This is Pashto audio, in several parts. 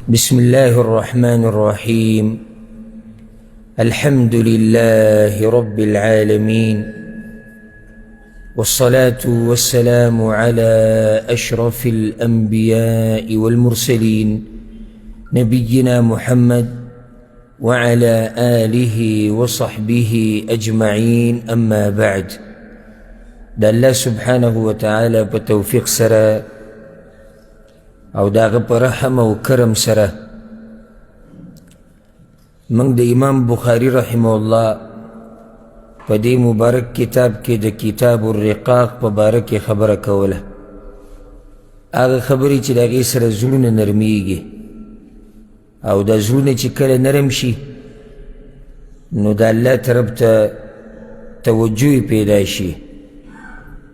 بسم الله الرحمن الرحيم. الحمد لله رب العالمين، والصلاة والسلام على أشرف الأنبياء والمرسلين نبينا محمد وعلى آله وصحبه أجمعين. أما بعد، دا الله سبحانه وتعالى بتوفيق سرا او داغه پر رحم او کرم سره من د امام بخاری رحمه الله په دې مبارک کتاب کې د کتاب الرقاق په باره کې خبره کوله. هغه خبرې چې د هغې سره زړونه نرمیږي او دا زړونه چې کله نرم شي نو د الله طرف ته توجه پیدا شي،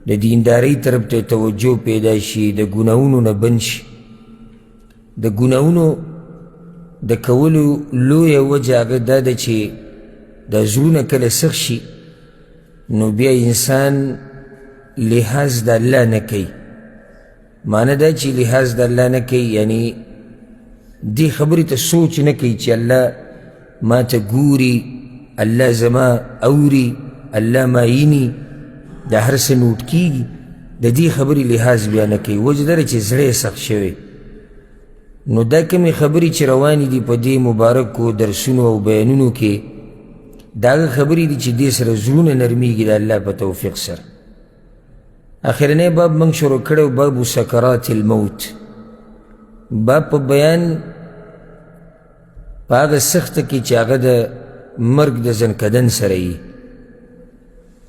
د دیندارۍ طرف ته توجه پیدا شي، د ګناهونو نه بند شي. د ګناهونو د کولو لویه وجه هغه دا ده چې دا زړونه کله سخت شي نو بیا انسان لحاظ د الله نه کوي. معنی دا چې لحاظ د الله نه کوي، یعنی دې خبرې ته سوچ نه کوي چې الله ما ته ګوري، الله زما اوري، الله ما ویني، دا هر څه نوټ کېږي. د دې خبرې لحاظ بیا نه کوي. وجه دا ده چې زړه یې سخت شوی. نو دا کمی خبری چې روانی دی په دې مبارکو درسونو او بیانونو کې، دا هغه خبرې دي چې دې سره زړونه نرمیږي د الله په توفیق سره. اخرنی باب موږ شروع کړی، باب سکرات الموت. باب په بیان په هغه سخته کې چې هغه د مرګ د زنکدن سره یي.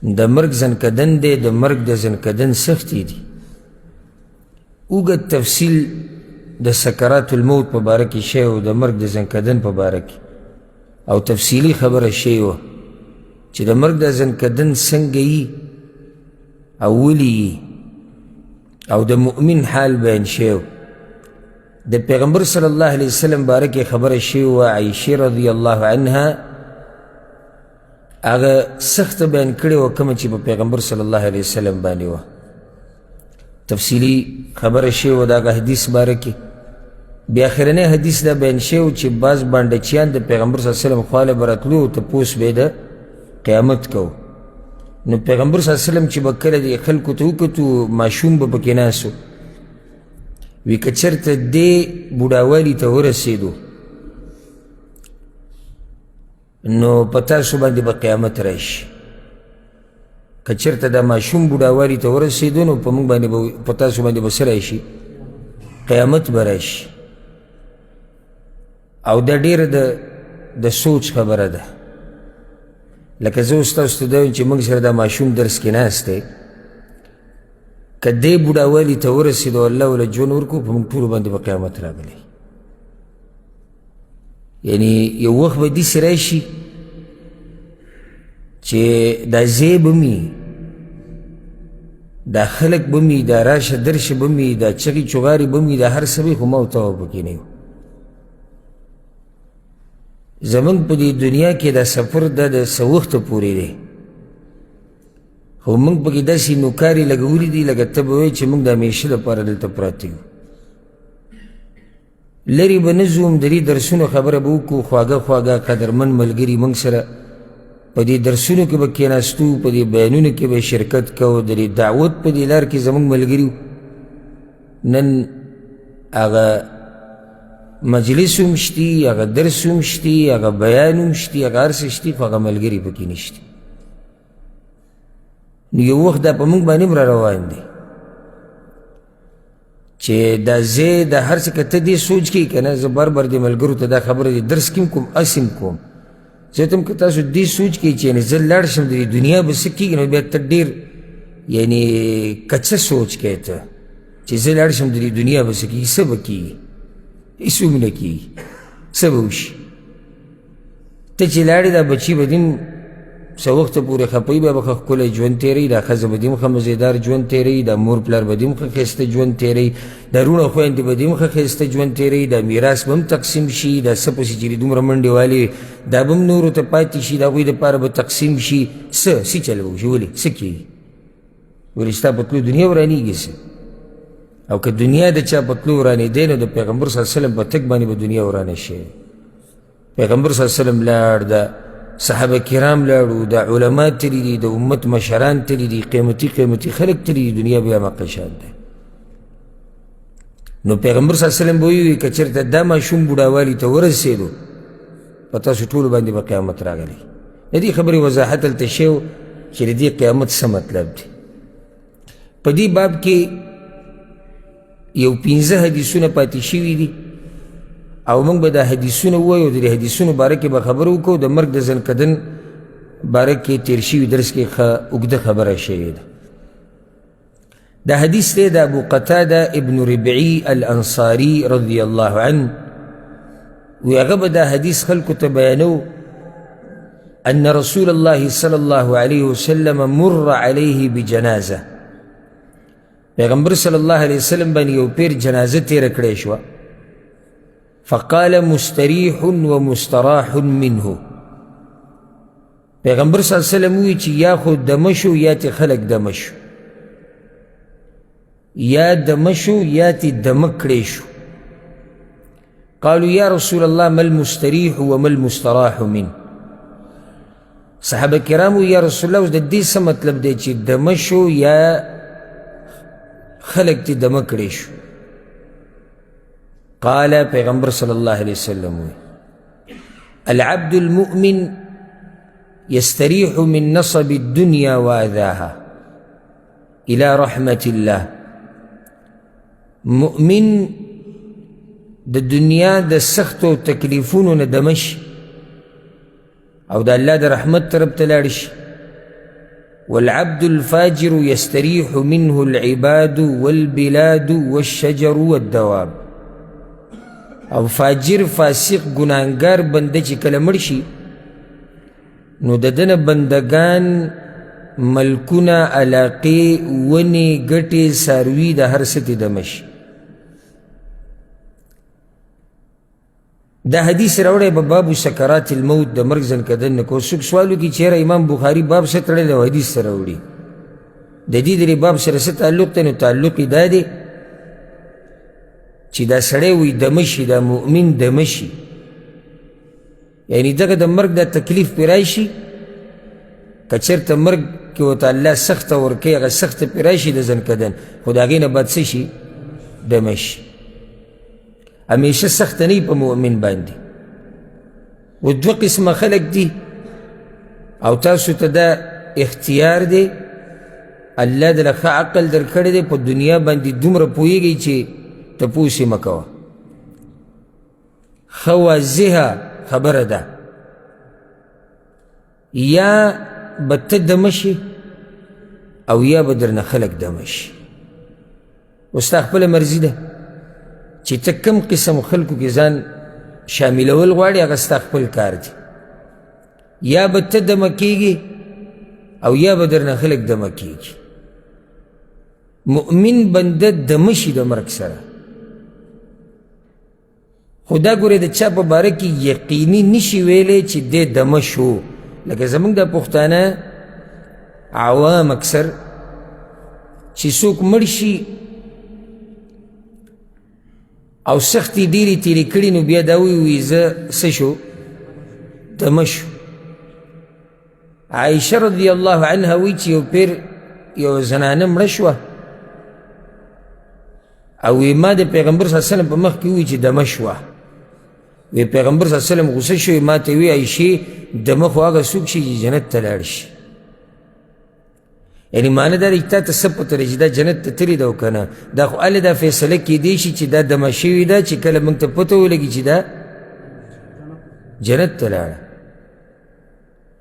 د مرګ زنکدن دی، د مرګ د زنکدن سختي دي. اوږد تفصیل د سکرات الموت په باره کې شی و، د مرګ د زنکدن په باره کې، او تفصیلی خبره شی وه چې د مرګ د زنکدن څنګه یي او ولې یي، او د مؤمن حال بیان شی و. د پیغمبر صلی الله علیه وسلم باره کې خبره شی وه. عایشې رضی الله عنها هغه سخته بیان کړې وه کومه چې په پیغمبر صلی الله علیه وسلم باندې وه. تفصیلی خبره شی وه د هغه حدیث باره کې. بیا آخرنی حدیث دا بیان شی و چې بعض بانډچیان د پیغمبر صلی الله علیه وسلم خواله به راتلو او تپوس به یې د قیامت کو. نو پیغمبر صلی الله علیه وسلم چې به کله د خلکو ته وکتو، ماشوم به پکې ناست و، وی که چېرته دې بوډاوالي ته ورسېدو نو په تاسو باندې به قیامت راشي. که چېرته دا ماشوم بوډاوالي ته ورسېدو نو په موږ باندې به، په تاسو باندې به څه راشي؟ قیامت به راشي. او دا ډېره د سوچ خبره ده. لکه زه اوس تاسو ته دا وایم چې موږ سره دا ماشوم درس کې ناست دی، که دې بوډاوالي ته ورسېدو الله وله ژوند ورکړو، په موږ ټولو باندې به قیامت راغلی. یعنی یو وخت به داسې راشي چې دا ځای به مي، دا خلک به مي، دا راشه درشه به مي، دا چغې چغارې به مي، دا هر څه به خو ما او ته به پکې نه یو. زمونږ په دې دنیا کې دا سفر دا د څه وخته پورې دی، خو موږ پکې داسې نوکارې لګولي دي لکه ته به وایې چې موږ د همیشه لپاره دلته پراته یو. لرې به نه ځو، همدرې درسونو خبره به وکړو. خواږه خواږه قدرمن ملګري موږ سره په دې درسونو کې به کېناستو، په دې بیانونو کې به شرکت کوو، د دې دعوت په دې لار کې زموږ ملګري وو. نن هغه مجلس هم شتي، هغه درس هم شتي، هغه بیان هم شتي، هغه هر څه شتي، خو هغه ملګري پکې نشتي. نو یو وخت دا په موږ باندې هم را روان دی چې دا ځای د هر څه که ته دې سوچ کړي که نه، زه بار بار دې ملګرو ته دا خبره دې درس کې هم کوم، هسې هم کوم. زه ته هم که تاسو دې سوچ کړئ چې یعنې زه لاړ شم د دې دنیا به څه کېږي، نو بیا ته ډېر یعنې کچه سوچ کوې ته چې زه لاړ شم د دې دنیا به څه کېږي. څه به کېږي؟ هېڅ هم نه کېږي. څه به وشي؟ ته چې لاړې دا بچي به دې هم څه وخته پورې خپوي، بیا به ښه ښکلی ژوند تېروي، دا ښځه به دې هم ښه مزېدار ژوند تېروي، دا مور پلار به دې هم ښه ښایسته ژوند تېروي، دا روڼه خویندې به دې هم ښه ښایسته ژوند تېروي، دا میراث به هم تقسیم شي، دا څه پسې چې دومره منډې والې دا به هم نورو ته پاتې شي، د هغوی دپاره به تقسیم شي. څه چل به وشي؟ ولې څه کېږي؟ ولې ستا په تلو دنیا ورانېږي څه؟ او که دنیا د چا په تلو ورانېدی نو د پیغمبر صلی الله علیه وسلم په تګ باندې به دنیا ورانه شي. پیغمبر صلی الله علیه وسلم لاړ، د صحابه کرام لاړو، د علما تللي دي، د امت مشران تللي دي، قیمتي خلک تللي دي، دنیا بیا مقه شان دی. نو پیغمبر صلی الله علیه وسلم به ووایي که چېرته دا ماشوم بوډاوالي ته ورسېدو په تاسو ټولو باندې به قیامت راغلی. د دې خبرې وضاحت هلته شوی و چې د دې قیامت څه مطلب دی. په دې باب کې یو 15 حدیثونه پاتې شوي دي او موږ به دا حدیثونه ووایو. د دې حدیثونو باره کې به خبره وکړو. د مرګ د ذوالقدن باره کې تیر شوي درس کې ښه اوږده خبره شوې ده. دا حدیث دی د ابو قتاده ابن ربعي الانصاري رضی الله عنه. وی هغه به دا حدیث خلکو ته بیانو ان رسول الله صلی الله علیه وسلم مر علیه بجنازه. پیغمبر صلی الله علیه وسلم باندې یو پیر جنازه تیره کړې شوه. فقال مستریح ومستراح منه. پیغمبر صلی الله علیه وسلم وی چې یا خو دمه شو یا تی خلق دمه شو، یا دمه شو یا تی دمه کړې شو. قالوا یا رسول الله ما المستریح وما المستراح منه. صحابه کرامو یا رسول الله اوس د دې څه مطلب دی چې دمه شو یا خلق تی دمه کړې شو؟ قال پیغمبر صلی الله علیه وسلم العبد المؤمن يستريح من نصب الدنيا وأذاها إلى رحمة الله. مؤمن د دنیا د سختو تکلیفونو نه دمه شي او د الله د رحمت طرف ته لاړ شي. والعبد الفاجر يستريح منه العباد والبلاد والشجر والدواب. او فاجر فاسق گناهګار بنده چې کله مړ شي نو د دنه بندگان، ملکونه، علاقې، ونې، ګټې، څاروي د هر څه دمه شي. دا حدیث راوړی په باب سکرات الموت د مرګ ځنکدن نه. کو څوک سوال وکړي چې یاره امام بخاري باب څه تړلی او حدیث سره راوړي، د دې درې باب سره څه تعلق دی؟ نو تعلق یې دا دی چې دا سړی وایي دمه شي، دا مؤمن دمه شي، یعنې دغه د مرګ دا تکلیف پرې راشي. که چېرته مرګ کې ورته الله سخته ورکوي، هغه سخته پرې راشي د ځنکدن، خو د هغې نه بعد څه شي؟ دمه شي. همیشه سخته نه په مؤمن باندې. و دوه قسمه خلق دي او تاسو ته دا اختیار دی. الله دله ښه عقل در کړی دی، په دنیا باندې دومره پوهېږئ چې تپوس یې مه کوه. ښه واضحه خبره ده، یا به ته دمه شي او یا به درنه خلق دمه شي. اوس ستا خپله مرضي ده چې ته کم قسم خلکو کې ځان شاملول غواړې، هغه ستا خپل کار دی. یا به ته دمه کېږي او یا به درنه خلق دمه کېږي. مؤمن بنده دمه شي د مرګ سره. خو دا ګورې د چا په باره کې یقیني نشي ویلی چې دی دمه شو. لکه زموږ د پښتانه عوام اکثر چې څوک مړ شي او سختي ډېرې تېرې کړي نو بیا دا وایي زه څه شو؟ دمه شو. عایشه رضی الله عنها وایي چې یو پیر یو زنانه مړه شوه او وی ما د پیغمبر صلی الله علیه وسلم په مخ کې وایي چې دمه شوه. وی پیغمبر صلی الله علیه وسلم غصه شوی، ما ته وی عایشې دمه خو هغه څوک شي چې جنت ته لاړ شي. یعنې معنی دا دی چې تا ته څه پته لري چې دا جنت ته تللې ده او که نه. دا خو هلې دا فیصله کیدی شي چې دا دمه شوې ده چې کله موږ ته پته ولګي چې دا جنت ته لاړه.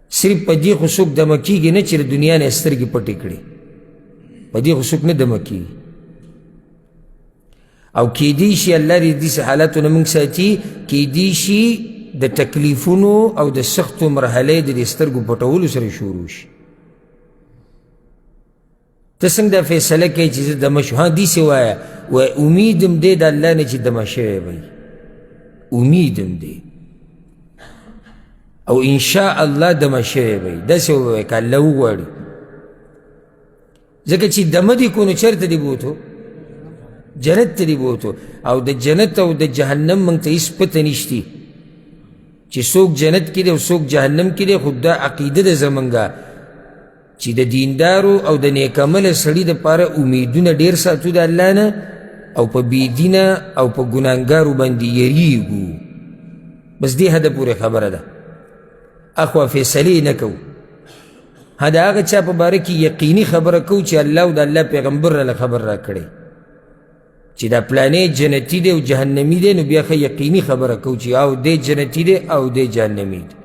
صرف په دې خو څوک دمه کېږي نه چې د دنیا نه یې سترګې پټې کړي، په دې خو څوک نه دمه کېږي. او کیدی شي الله دې داسې حالاتو نه موږ ساتي، کیدی شي د تکلیفونو او د سختو مرحلې د دې سترګو پټولو سره شروع شي. ته څنګه دا فیصله کوي چې زه دمه شو؟ ها داسې وایه وایي امیدم دی د الله نه چې دمه شوی به امیدم دی او انشاء الله دمه شوی به داسې ووایه که الله وغواړي. ځکه چې دمه دې کو نو چېرته دې بوتو؟ جنت ته دی بوتو او د جنت او د جهنم موږ ته هېڅ پته نشتي چې څوک جنت کې دی او څوک جهنم کې دی. خو دا عقیده ده زمونږه چې د دیندارو او د نیکعمله سړي دپاره امیدونه ډېر ساتو د الله نه او په بېدینه او په ګناهګارو باندې یریږو. بس دې حده پورې خبره ده، اخوا فیصلې نه کوو. د هغه چا په باره کې یقیني خبره کوو چې الله او د الله پیغمبر راله خبر را کړی چې دا پلانې جنتي دی او جهنمي دی، نو بیا ښه یقیني خبره کوو چې او دی جنتي دی او دی جهنمي دی.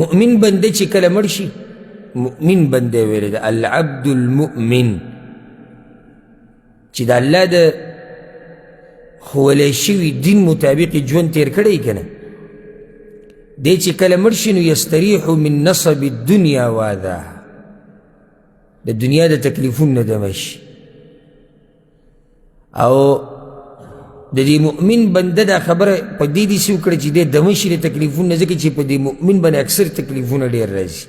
مؤمن بنده چې کله مړ شي، مؤمن بنده ویلی ده العبد المؤمن، چې د الله د ښولی شوي دین مطابق ژوند تیر کړی که نه، دی چې کله مړ شي نو یستریح من نصب الدنیا واذاها، د دنیا د تکلیفونو نه دمه شي. او د دې مؤمن بنده دا خبره په دې داسې وکړه چې دی دمه شي د تکلیفونو نه، ځکه چې په دې مؤمن باندې اکثر تکلیفونه ډېر راځي.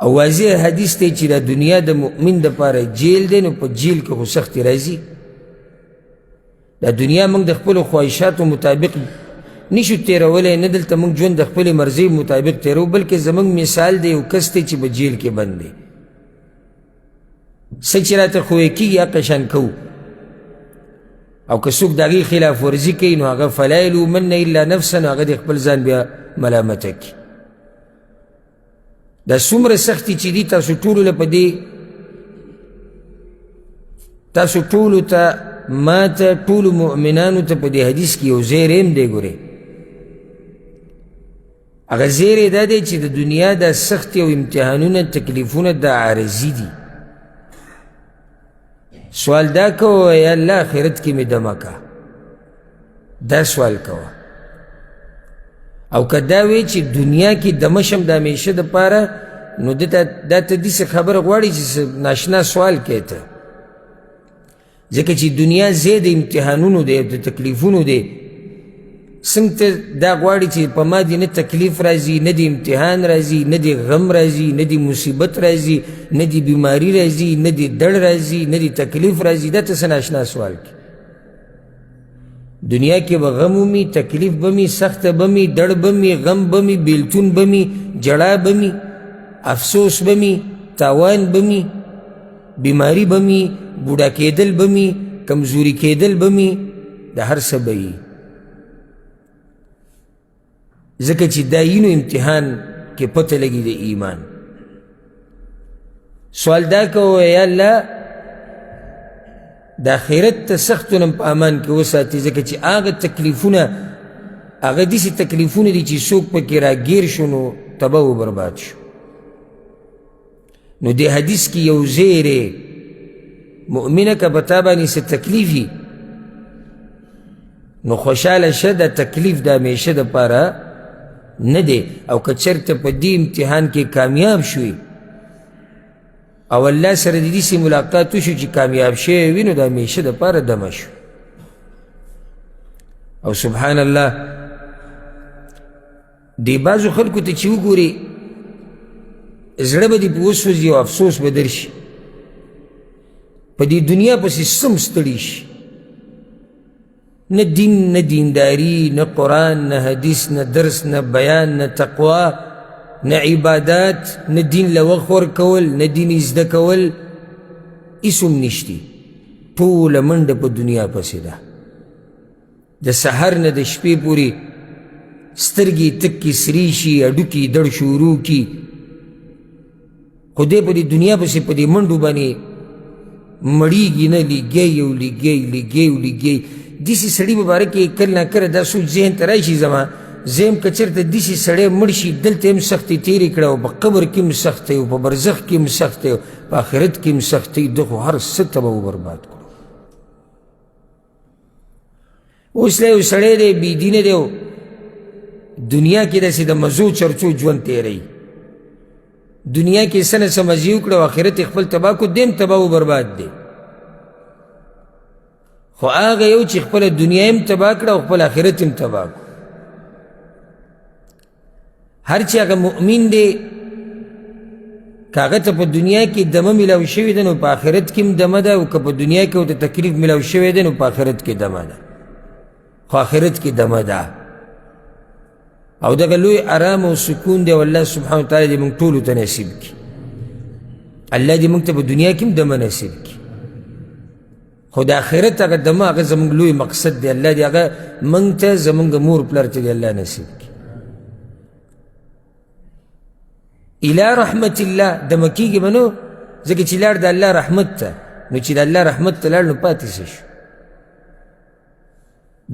او واضح حدیث دی چې دا دنیا د مؤمن دپاره جیل دی، نو په جیل کې خو سختې راځي. دا دنیا موږ د خپلو خواهشاتو مطابق نشو تیرولی، نه دلته موږ ژوند د خپلې مرضۍ مطابق تیرو، بلکې زموږ مثال دی یو کس دی چې په جیل کې بند دی. څه چې راته خوی کېږي هغه شان کوو، او که څوک د هغې خلاف ورزي کوي نو هغه فلا یلومن الا نفسا، نو هغه د خپل ځان بیا ملامته کړي. دا څومره سختي چې دي تاسو ټولو له په دې تاسو ټولو ته ما ته ټولو مؤمنانو ته په دې حدیث کې یو زیری هم دی. ګورئ هغه زیری دا دی چې د دنیا دا سختي او امتحانونه تکلیفونه دا عارضي دي. سوال دا کوه یا الله آخرت کې مې دمه که، دا سوال کوه. او که دا وی چې دنیا کې دمه شم د همیشه دپاره، نو دا ته داسې خبره غواړي چې ناشنا سوال کوې ته، ځکه چې دنیا ځای د امتحانونو دی، د تکلیفونو دی. څنګه ته دا غواړي چې په ما دې نه تکلیف راځي، نه دې امتحان راځي، نه دې غم راځي، نه دې مصیبت راځي، نه دې بیماری راځي، نه دې دړ راځي، نه دې تکلیف راځي. دا ته څه ناشنا سوال کې. دنیا کې به غم ومي، تکلیف به مي، سخته به مي، دړ به مي، غم به مي، بیلتون به مي، جړا به مي، افسوس به مي، تاوان به مي، بیماری به مي، بوډا کېدل به مي، کمزوري کېدل به مي، د هر څه به یي. ځکه چې دا یینو امتحان کې پته لګي د ایمان. سوال دا کوه یا الله د آخرت ته سختونه په امان کې وساتي، ځکه چې هغه تکلیفونه هغه داسې تکلیفونه دي چې څوک پکې راګیر شو نو تباه و برباد شو. نو دې حدیث کې یو زیری مؤمنه که په تا باندې څه تکلیف وي نو خوشحاله شه، دا تکلیف د همیشه دپاره نه دی. او که چېرته په دې امتحان کې کامیاب شوي او الله سره د دې ملاقات وشو چې کامیاب شوی وي، نو د همیشه دپاره دمه شو. او سبحان الله دې بعضو خلکو ته چې وګوري زړه به دې په وسوځي او افسوس به در شي، په دې دنیا پسې سم ستړي شي، نه دین، نه دینداری، نه قرآن، نه حدیث، نه درس، نه بیان، نه تقوا، نه عبادات، نه دین له وخت ورکول، نه دین زده کول، هېڅ هم نشتي. ټوله منډه په دنیا پسې ده. د سحر نه د شپې پورې سترګې تکې سرې شي، هډوکي دړ شروع کي، خو دی په دې دنیا پسې په دې منډو باندې مړیږي نه، لیږی او لیږی، لیږی او لیږی. داسې سړي په باره کې کله نه کله دا سوچ ذهن ته راشي زما، زه هم که چېرته داسې سړی مړ شي، دلته هم سختۍ تېرې کړه، او په قبر کې هم سختۍ، او په برزخ کې هم سختۍ، او په آخرت کې هم سختۍ، ده خو هر څه تباه و برباد کړو. اوس لا یو سړی دی بېدینه دی او دنیا کې داسې د مزو چرچو ژوند تېروي. دنیا کې څه نه څه مزې وکړه او آخرت یې خپل تباه کړو، دی هم تباه و برباد دی. خو هغه یو چې خپله دنیا هم تباه کړه او خپل آخرت هم تباه کړو. هر چې هغه مؤمن دی کاغه ته په دنیا کې دمه ملاو شوې ده نو په آخرت کې هم دمه ده، او که په دنیا کې ورته تکلیف ملاو شوی ده نو په آخرت کې دمه ده، خو آخرت کې دمه ده. او دغه لوی آرام او سکون دی، او الله سبحانه وتعالی دې موږ ټولو ته نصیب کړي. الله دې موږ ته په دنیا کې هم دمه نصیب کړي، خو د آخرت هغه دمه هغه زموږ لوی مقصد دی. الله دې هغه موږ ته زموږ مور پلار ته دې الله نصیب کړي. الى رحمت الله دمه کېږي به نو، ځکه چې لاړ د الله رحمت ته، نو چې د الله رحمت ته لاړ نو پاتې څه شو؟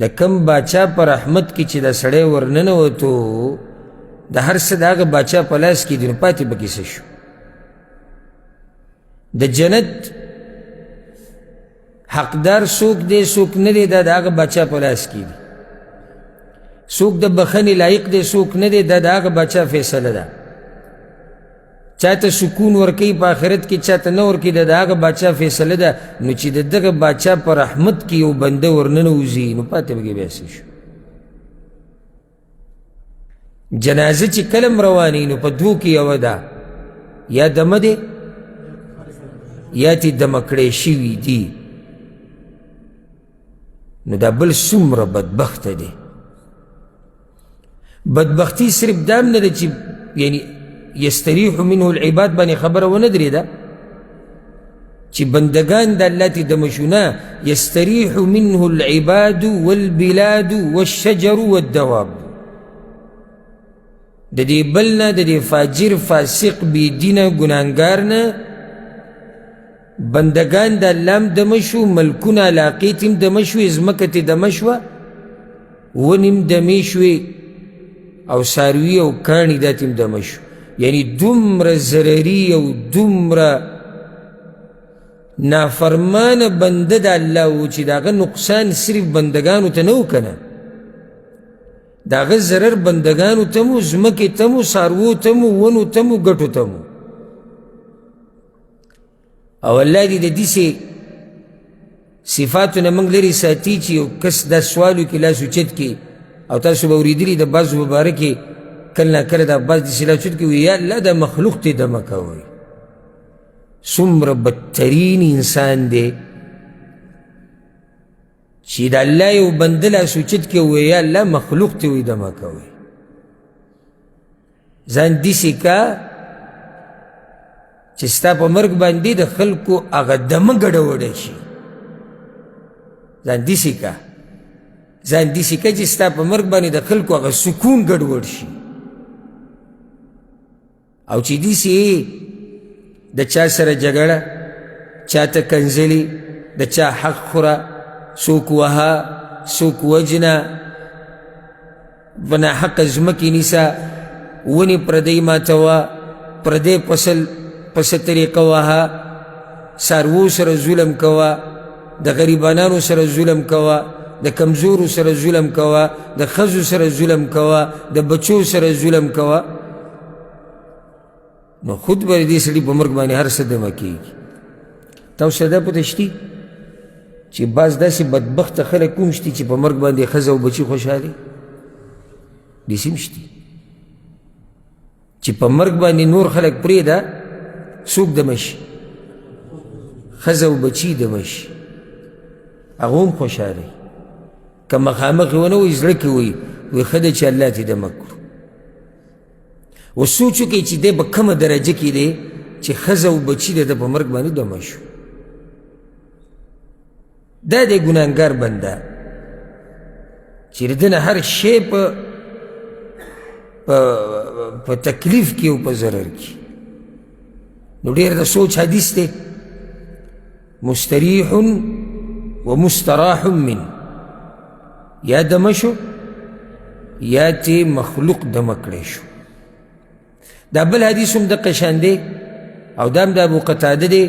د کم باچا په رحمت کې چې دا سړی ورننوتو، د هر څه د هغه باچا په لاس کې دي، نو پاتې به کې څه شو؟ د جنت حقدار څوک دی څوک نه دی، دا د هغه باچا په لاس کې دي. څوک د بخښنې لایق دی څوک نه دی، دا د هغه باچا فیصله ده. چاته سکون ورکوي په آخرت کې، چاته نه ورکوي، د هغه باچا فیصله ده. نو چې د دغه باچا په رحمت کې یو بنده ورننوځي نو پاتې به کې بیا څه شو؟ جنازه چې کله م روانوي نو په دوو کې یوه ده، یا دمه دی یا تې دمه کړی شوي دي. نو دا بل څومره بدبخته دی. بدبختی صرف دام نه ده چې یعنی یستریح منه العباد باندې خبره ونه درېده چې بندگان د الله تی دمه شو، نه، یستریح منه العباد والبلاد والشجر والدواب. د دې بل نه، د دې فاجر فاسق بې دینه ګناهګار نه بندگان د الله هم دمه شو، ملکونه علاقې ته هم دمه شوې، ځمکه ته دمه شوه، ونې هم دمې شوې، او څاروي او کاڼي دا ته هم دمه شو. یعنی دومره ضرري او دومره نافرمانه بنده د الله و چې د هغه نقصان صرف بندگانو ته نه و که نه، د هغه ضرر بندگانو ته مو، ځمکې ته مو، څاروو ته مو، ونو ته مو، ګټو ته مو. او الله دې د داسې صفاتو نه موږ لرې ساتي چې یو کس دا سوال وکړي لاس اوچت کړي، او تاسو به اورېدلي د بعضو په باره کې کله نه کله دا بعض داسې لاس اوچت کړي وایي یا الله دا مخلوق ته دمه کوئ. څومره بدترین انسان دی چې د الله یو بنده لاس اوچت کړي وایي یا الله مخلوق ته وایي دمه کوئ. ځان داسې کا چې ستا په مرګ باندې د خلکو هغه دمه ګډوډه شي. ځان داسې کا، ځان داسې کا چې ستا په مرګ باندې د خلکو هغه سکون ګډوډ شي. او چې داسې د چا سره جګړه، چاته کنځلي، د چا حق خوره، څوک وها، څوک وجنه، په ناحقه ځمکې نیسه، ونې پردۍ ماتوه، پردی فصل پس طریقه وها، څاروو سره ظلم کوه، د غریبانانو سره ظلم کوه، د کمزورو سره ظلم کوه، د ښځو سره ظلم کوه، د بچو سره ظلم کوه. نو خود به دې سړي په مرګ باندې هر څه دمه کېږي. تاسو دا پته شتي چې بعض داسې بدبخته خلک کوم شتي چې په مرګ باندې ښځه او بچي خوشحالي؟ داسې هم شتي چې په مرګ باندې نور خلک پرېږده، څوک دمه شي؟ ښځه او بچي دمه شي، هغه هم خوشحالي. که مخامخ یې ونه وایي، زړه کې وایي ښه ده چې الله ته دمه کړو. اوس سوچ وکړئ چې دی په کومه درجه کې دی چې ښځه او بچي د ده په مرګ باندې دمه شو. دا دی ګناهګار بنده چې د ده نه هر شی په تکلیف کې او په ضرر کې. نو ډېر د سوچ حدیث دی، مستریح و مستراح من، یا دمه شو یا تی مخلوق دمه کړی شو. دا بل حدیث هم دقه شان دی، او دا هم د ابو قتاده دی،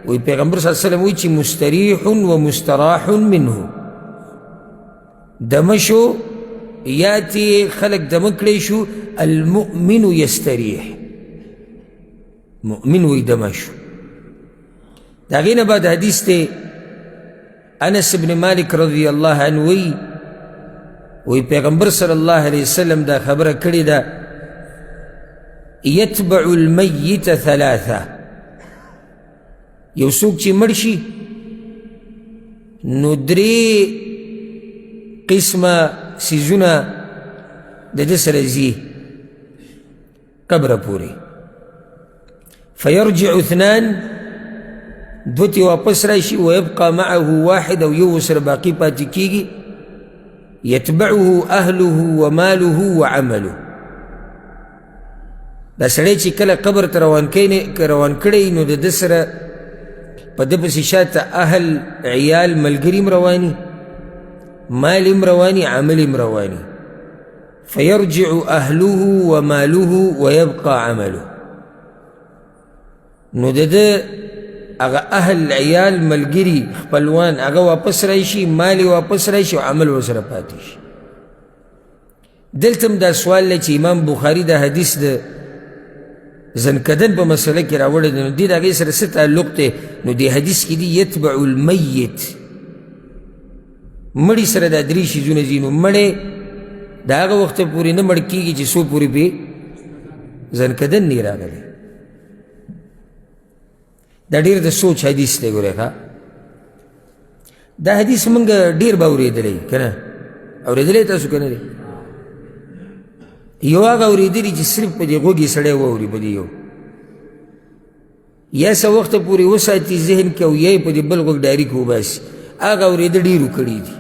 وی پیغمبر صلی الله علیه وسلم وی چې مستریح و مستراح منه، دمه شو یا تی خلق دمه کړی شو. المؤمن یستریح، مؤمن وی دمه شو. دا غینه بعد حدیث دی، انس بن مالک رضی اللہ عنہ وی پیغمبر صلی اللہ علیہ وسلم دا خبره کړې ده، یتبع المیت ثلاثه، یو څوک چې مړ شي نو درې قسمه څیزونه د ده سره ځي قبره پورې. فیرجع اثنان، دوه تې واپس راشي، ویبقى معه واحد، او یو سره باقي پاتې کېږي. یتبعه اهله وماله وعمله. دا سړی چې کله قبر ته روان کړی نو د ده سره په ده پسې شاته اهل، عیال، ملګري هم رواني، مال هم رواني، عمل هم رواني. فیرجع اهله وماله ویبقى عمله. نو د ده هغه اهل، عیال، ملګري، خپلوان هغه واپس راشي، مال واپس راشي، او عمل ورسره پاتې شي. دلته هم دا سوال دی چې امام بخاري دا حدیث د زنکدن په مسله کې راوړی دی، نو دې د هغې سره څه تعلق دی؟ نو دې حدیث کې دي یتبع المیت، مړي سره دا درې شیزونه ځي. نو مړی د هغه وخته پورې نه مړ کېږي چې څو پورې پې زنکدن نه راغلی. دا ډېر د سوچ حدیث دی. ګورئ ښه، دا حدیث موږ ډېر به اورېدلی که نه؟ اورېدلی تاسو که نه دی؟ یو هغه اورېدلي چې صرف په دې غوږ یې سړی واوري، په دې یو یا څه وخته پورې وساتي ذهن کې، او یا یې په دې بل غوږ ډایرېک وباسي. هغه اورېده ډېرو کړي دي.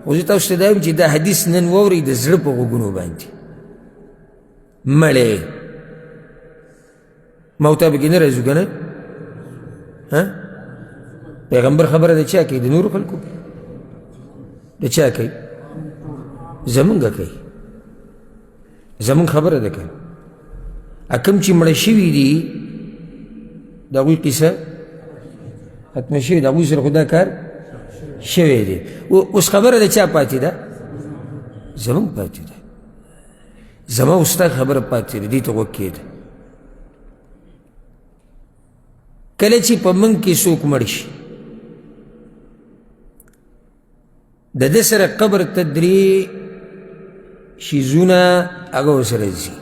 خو زه تاسو ته دا وایم چې دا حدیث نن واورئ د زړه په غوږونو باندې. مړی موته پکې نه راځو که نه؟ پیغمبر خبره د چا کوي؟ د نورو خلکو؟ د چا کوي؟ زمونږ کوي. زمونږ خبره ده که کوم چې مړه شوي دي د هغوی قصه ختمه شوې، د هغوی سره خو دا کار شوی دی. اوس خبره د چا پاتې ده؟ زمونږ پاتې ده. زما او ستا خبره پاتې ده، دې ته غوږ کېږده. کله چې په موږ کې څوک مړ شي، د ده سره قبر ته درې شیزونه هغه ورسره ځي.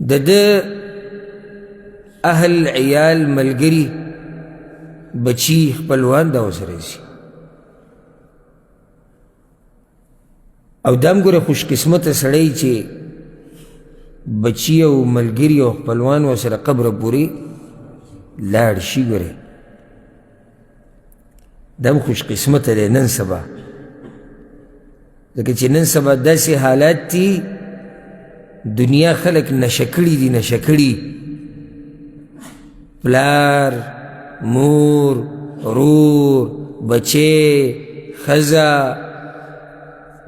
د ده اهل، عیال، ملګري، بچي، خپلوان دا ورسره ځي. او دا هم ګوره خوش قسمته سړی چې بچي او ملګري او خپلوان ورسره قبره پورې لاړ شي. ګوره دا هم خوش قسمته دی نن سبا، ځکه چې نن سبا داسې حالات دي، دنیا خلک نشه کړي دي، نشه کړي. پلار، مور، رور، بچې، ښځه،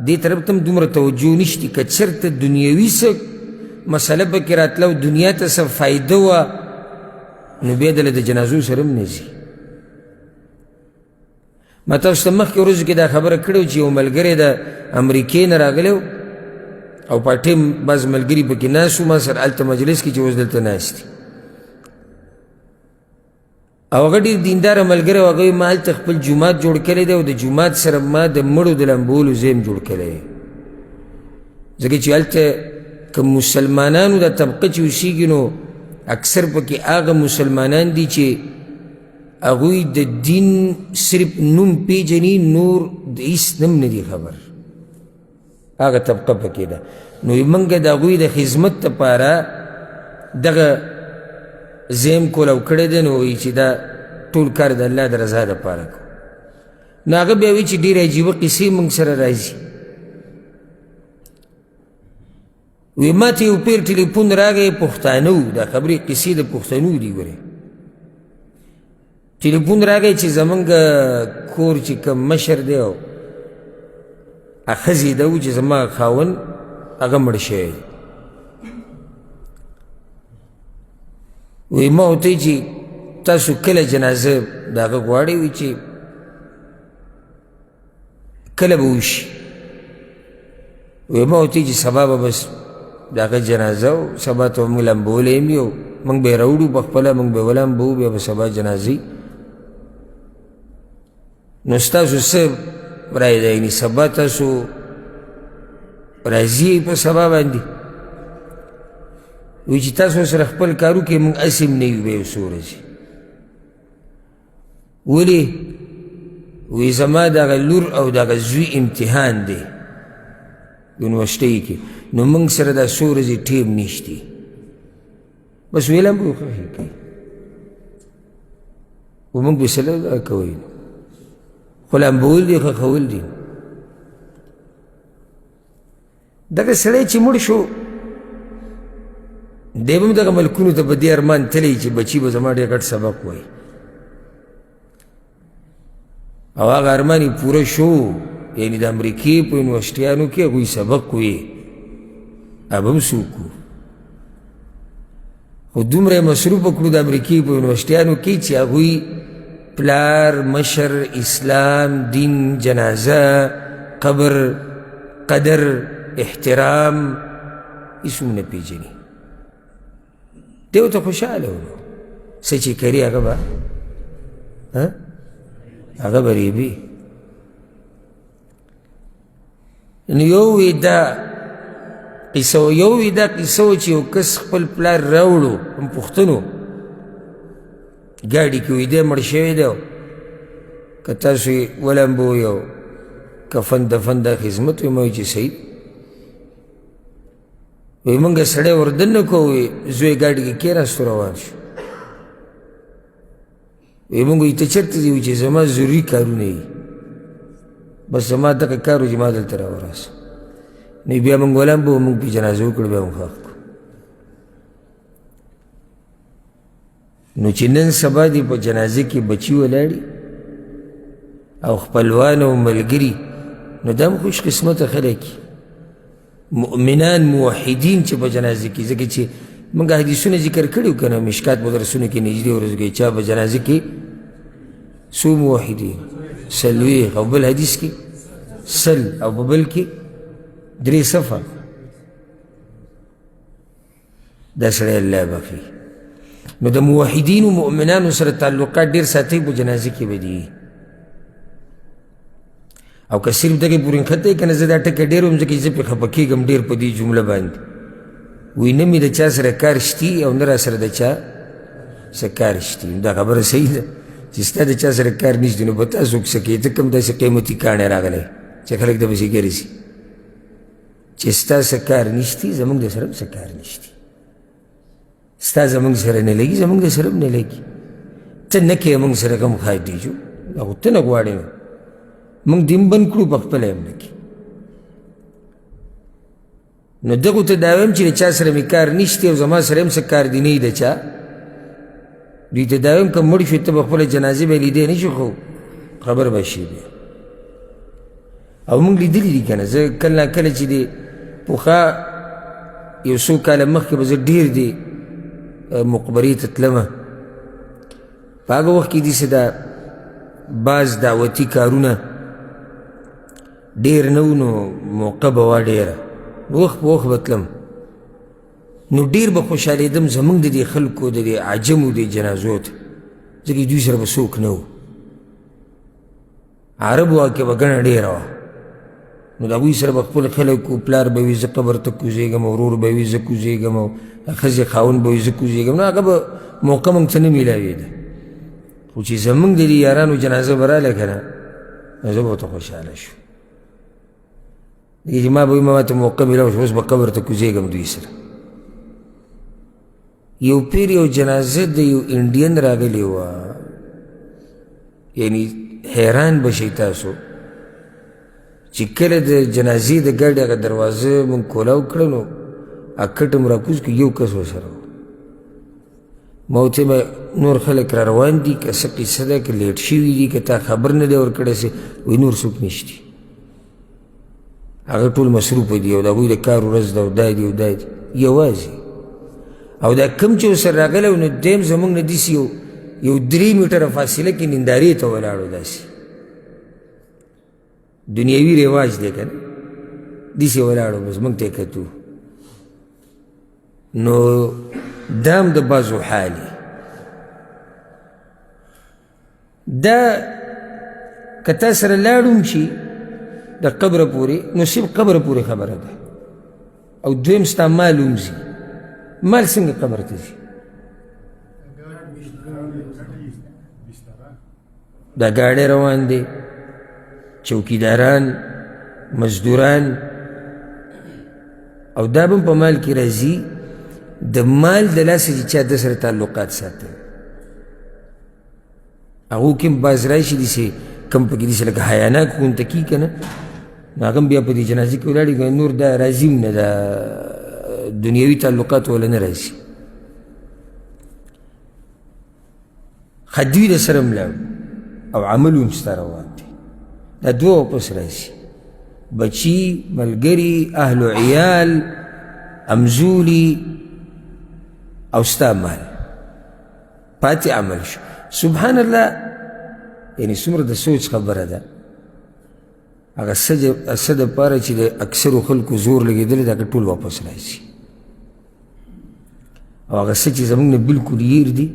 دې طرف ته هم دومره توجه نشته. که چېرته دنیوي څه مسله پکې راتله او دنیا ته څه فایده وه، نو بیا دله د جنازو سره هم نه ځي. ما تاسو ته مخکې ورځو کې دا خبره کړې وه چې یو ملګری د امریکې نه راغلی و، او پارټۍ بعض ملګري پکې ناست وو، ما سره هلته مجلس کې چې اوس دلته ناست دي، او هغه ډېر دینداره ملګری و. هغه ما هلته خپل جومات جوړ کړی دی، او د جومات سره ما د مړو د لمبولو ځای هم جوړ کړی دی، ځکه چې هلته که مسلمانانو دا طبقه چې اوسېږي نو اکثر پکې هغه مسلمانان دي چې هغوی د دین صرف نوم پیژني، نور د هېڅ هم نه دي خبر. هغه طبقه پکې ده. نو موږ د هغوی د خدمت دپاره دغه ځای هم کولو کړی دی. نو وایي چې دا ټول کار د الله د رضا دپاره کوو. نو هغه بیا وایي چې ډېرې عجیبه قصې موږ سره راځي. وی ما ته یو پیر ټلیفون راغی، پښتانه و، دا خبرې قصې د پښتنو دي. ګورې ټلیفون راغی چې زمونږ کور چې کوم مشر دی او ښځې ده و چې زما خاوند هغه مړ شوی دی. وی ما ورته وایي چې تاسو کله جنازه د هغه غواړئ؟ وایي چې کله به وشي؟ وی ما ورته وایي چې سبا به بس د هغه جنازه و، سبا ته به موږ لمبولی هم یو، موږ به یې راوړو پخپله، موږ به یې ولمبوو، بیا به سبا جنازې. نو ستاسو څه رایې ده؟ یعنې سبا تاسو راځي په سبا باندې؟ وی چې تاسو سره خپل کارو کې موږ اسې هم نه یو به یو څو ورځې ولې وی زما دغه لور او دغه زوی امتحان دی یونیورسټۍ کې نو موږ سره دا څو ورځې ټیم نشتی بس ویل هم به خوښې کوي و موږ به سله کوئ خو لامبول دي ښخول دي دغه سړی چې مړ شو دی به هم دغه ملکونو ته په دې ارمان تللی چې بچي به زما ډېر غټ سبق وایي او هغه ارمان یې پوره شو یعنې د امریکې په یونیورسټیانو کې هغوی سبق ویې اب هم څوک وو خو دومره یې مصروفه کړو د امریکې په یونیورسټیانو کې چې هغوی پلار مشر اسلام دین جنازه قبر قدر احترام هېڅ هم نه پېژني دی ورته خوشحاله و نو څه چې کري هغه به هغه به ریبي نو یو وی دا قصه و چې یو کس خپل پلار راوړو هم پوښتنو ګاډي کې وی دی مړ شوی دی که تاسو یې ولمبوئ او کفن دفن دا خدمت وی ما وی چې صحیح وی موږ سړی وردننه کوو وی زوی ګاډي کې کېناستو روان شو وی موږ وی ته چېرته ځې وی چې زما ضروري کارونه وي بس زما دغه کار و چې ما دلته راوراسه نو بیا موږ ولمبو موږ پې جنازه وکړو بیا موږ ښخ کړو نو چې نن سبا دې په جنازه کې بچي ولاړي او خپلوان او ملګري نو دا هم خوش قسمته خلک مؤمنان موحدین چې په جنازه کې ځکه چې موږ حدیثونه ذکر کړي وو که نه مشکات مدرسونو کې نږدې ورځو کې چا په جنازه کې څو موحدین سلویخ او بل حدیث کې سل او په بل کې 3 صفه دا سړی الله بخي نو د موحدینو مؤمنانو سره تعلقات ډېر ساتئ په جنازه کې به دي او که صرف دغې پورې نښتی که نه زه دا ټکی ډېر وم ځکه چې زه پرې خفه کېږم ډېر په دې جمله باندې وی نه مې د چا سره کار شتي او نه را سره د چا څه کار شتي دا خبره صحیح ده چې ستا د چا سره کار نشته نو په تا څوک څه کوي ته کوم داسې قیمتي کاڼی راغلی چې خلک دپسې ګرځي چې ستا څه کار نشتي زموږ د سره هم څه کار نشتي ستا زموږ سره نه لګي زموږ د سره هم نه لګي ته نه کوې موږ سره غم خای دیجو خو ته نه غواړې نو موږ دیم بند کړو په خپله هم نه کړي نو دغو ته دا وایم چې د چا سره مې کار نشتی او زما سره هم څه کار دی نه وي د چا دوی ته دا وایم که مړ شو ته به خپله جنازې به یې لیدی نه شو خو خبر به شي بیا او موږ لیدلي دي که نه زه کله ناکله چې د پخوا یو څو کاله مخکې به زه ډېر دی مقبرې ته تلمه په هغه وخت کې داسې دا بعض دعوتي کارونه ډېر نه وو نو موقع به وه ډېره وخت په وخت به تلم نو ډېر به خوشحالېدم زموږ د دې خلکو د دې عجمو د جنازو ته ځکه دوی سره به څوک نه وو عربو واقع به ګڼه ډېره وه نو د هغوی سره به خپل خلک و پلار به وي زه قبر ته کوزېږم ورور به وي زه کوزېږم او ښځې خاوند به وي زه کوزېږم نو هغه به موقع موږ ته نه میلاوېده خو چې زموږ د دې یارانو جنازه به راله که نه نو زه به ورته خوشحاله شو چې ما به وي ما ته موقع میلاو شو اوس به قبر ته کوزېږم دوی سره یو پیر یو جنازه د یو انډین راغلی وه یعنی حیران به شئ تاسو چې کله د جنازې د ګاډي هغه دروازه مونږ کولاو کړه نو اکټ م راکوز کړو یو کس ورسره و ما ورته نور خلک را روان دي که څه قصه ده که لیټ شوي دي که تا خبر نه دی ورکړی سې وایي نور څوک نشتي هغه ټول مصروفه دي او د هغوی د کار ورځ ده او دا دي او دا دي یوازې او دا کم چې ورسره راغلی و نو دیم زموږ نه داسې یو 3 میټره فاصله کې نندارې ته ولاړو داسې دنیاوي رواج دی که نه داسې ولاړو بس موږ ته یې کتو نو دا هم د بعضو حال دا که تا سره لاړو شي د قبره پورې نو صرف قبره پورې خبره ده او دویم ستا مال ومځي مال څنګه قبر ته ځي؟ دا ګاډی روان دی، چوکیداران، مزدوران، او دا به په مال کې راځي د مال د لاسه چې چا ده سره تعلقات ساتل. هغو کې هم بعض راشي داسې کم پکې داسې لکه حیاناک غونته کي که نه، نو هغه هم بیا په دې جنازې کې ولاړ وي، نور دا راځي هم نه، دا دنیوي تعلقات وله نه راځي. دوی د سره ملاړ او عمل هم ستا روان دی، دا دوه واپس راځي، بچي، ملګري، اهل و عیال، امزولي او ستا مال، پاتې عمل شو. سبحان الله، یعنی څومره د سوچ خبره ده. هغه څه دپاره چې د اکثرو خلکو زور لګېدلی ده، هغه ټول واپس راځي، او هغه څه چې زموږ نه بلکل هیر دي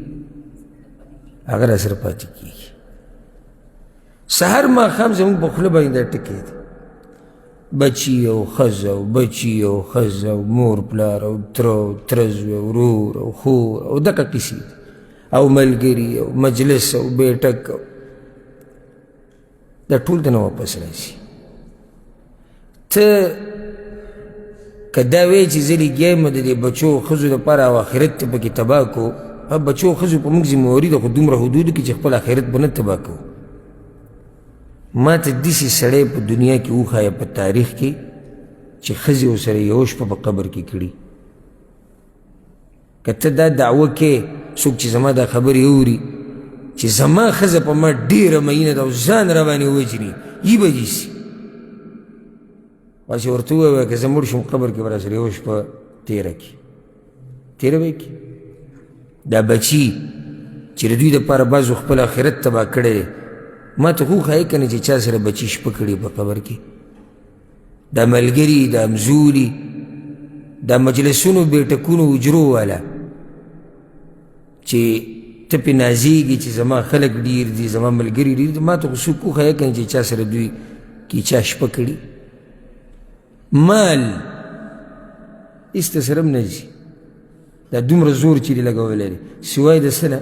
هغه را سره پاتې کېږي. سهار ماښام زموږ په خوله باندې دا ټکې دي، بچي او ښځه او بچي او ښځه او مور پلار او تره او ترزوی او ورور او خور او دغه کیسې دي، او ملګري او مجلس او بیټک، دا ټول ته نه واپس راځي. ته که دا وایې چې زه لګیا یم د دې بچو او ښځو دپاره او آخرت ته پکې تباه کړو، بچو او ښځو په موږ ذمهواري ده، خو دومره حدودو کې چې خپل آخرت به نه تباه کوو. ما ته داسې سړی په دنیا کې وښایه په تاریخ کې چې ښځې ورسره یوه شپه په قبر کې کړي. که ته دا دعوه کې څوک چې زما دا خبرې اوري چې زما ښځه په ما ډېره مینه ده او ځان راباندې وجني، یي به دې سي. واسې ورته ووایه که زه مړ شم قبر کې به راسره یوه شپه تېره کړي، تېره به یې کړي. دا بچي چې د دوی دپاره بعضو خپل آخرت تباه کړی دی، ما ته خو ښایي که نه چې چا سره بچي شپه کړي په قبر کې. دا ملګري، دا امزولي، دا مجلسونو بیټکونو اجرو والا چې ته پې نازېږي چې زما خلک ډېر دي، زما ملګري ډېر دي، ما ته خو څوک وښایه که نه چې چا سره دوی کې چا شپه کړي. مال هېڅ ته سره هم نه ځي، دا دومره زور چې دې لګولی دی، سوای د څه نه؟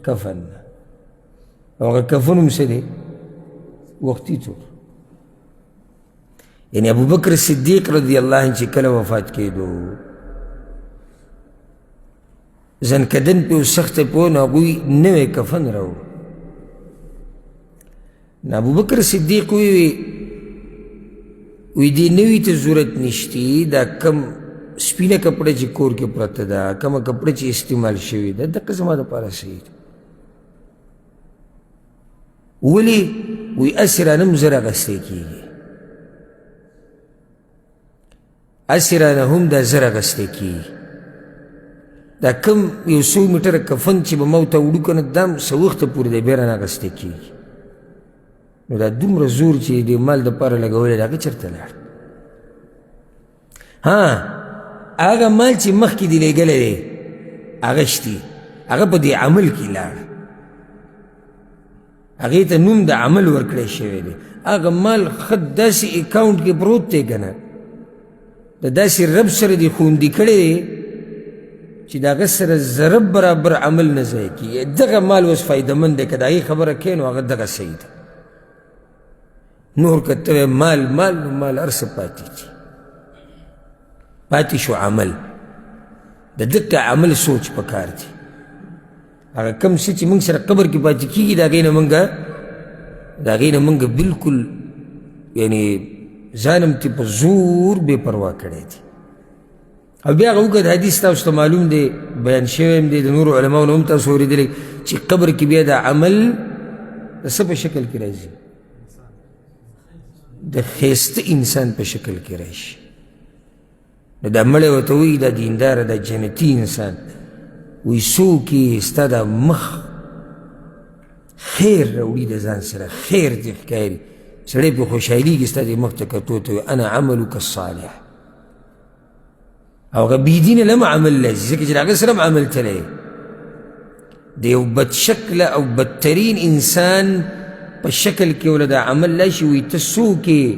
کفن نه. او هغه کفن هم څه دی؟ وختي طور. یعنی ابوبکر صدیق رضی الله عنه چې کله وفات کېدو، زنکدن پې و سخته پې و، نو هغوی نوی کفن راوړ. نو ابوبکر صدیق وی دې نوي ته ضرورت نشتی، دا کم سپینه کپړه چې کور کې پرته ده، کومه کپړه چې استعمال شوې ده، دغه زما دپاره صحیح ده. ولې؟ وی اسې رانه هم زر اخیستی کېږي، اسې رانه هم دا زر اخیستی کېږي. دا کم یو 100 میټره کفن چې به ما ورته وړو که نه، دا هم څه وخته پورې دی بیا رانه اخیستی کېږي. نو دا دومره زور چې د مال دپاره لګولی دی، هغه چېرته لاړ؟ هغه مال چې مخکې دې لېږلی دی هغه شتي، هغه په دې عمل کې لاړ، هغې ته نوم د عمل ورکړی شوی دی. هغه مال ښه داسې اکاونټ کې پروت دی که نه، د داسې رب سره دې خوندي کړی دی چې د هغه سره ضرب برابر عمل نه ضایع کېږي. دغه مال اوس فایدهمند دی، که د هغې خبره کوې نو هغه دغه صحیح ده. نور که ته مال مال نو مال هر څه پاتې دي، پاتې شو عمل. د دقه عمل سوچ پکار دی. هغه کم څه چې موږ سره قبر کې پاتې کېږي، د هغې نه موږ بلکل یعنې ځان هم ترې په زور بې پروا کړی دی. او بیا هغه اوږد حدیث تاسو ته معلوم دی، بیان شوی هم دی، د نورو علماو نه هم تاسو اورېدلی چې قبر کې بیا د عمل د څه په شکل کې راځي؟ د ښایسته انسان په شکل کې راشي. نو دا مړی ورته وایي دا دینداره، دا جنتي انسان، وی څوک یې ستا دا مخ خیر راوړي د ځان سره، خیر دې ښکاري، سړی پې خوشحالېږي ستا دې مخ ته کتو ته وایي انا عملک الصالح. او هغه بېدینه له هم عمل لازي، ځکه چې د هغه سره هم عمل تلی. د یو بد شکله او بدترین انسان په شکل کې وله دا عمل لاشي، وایي ته څوک یې؟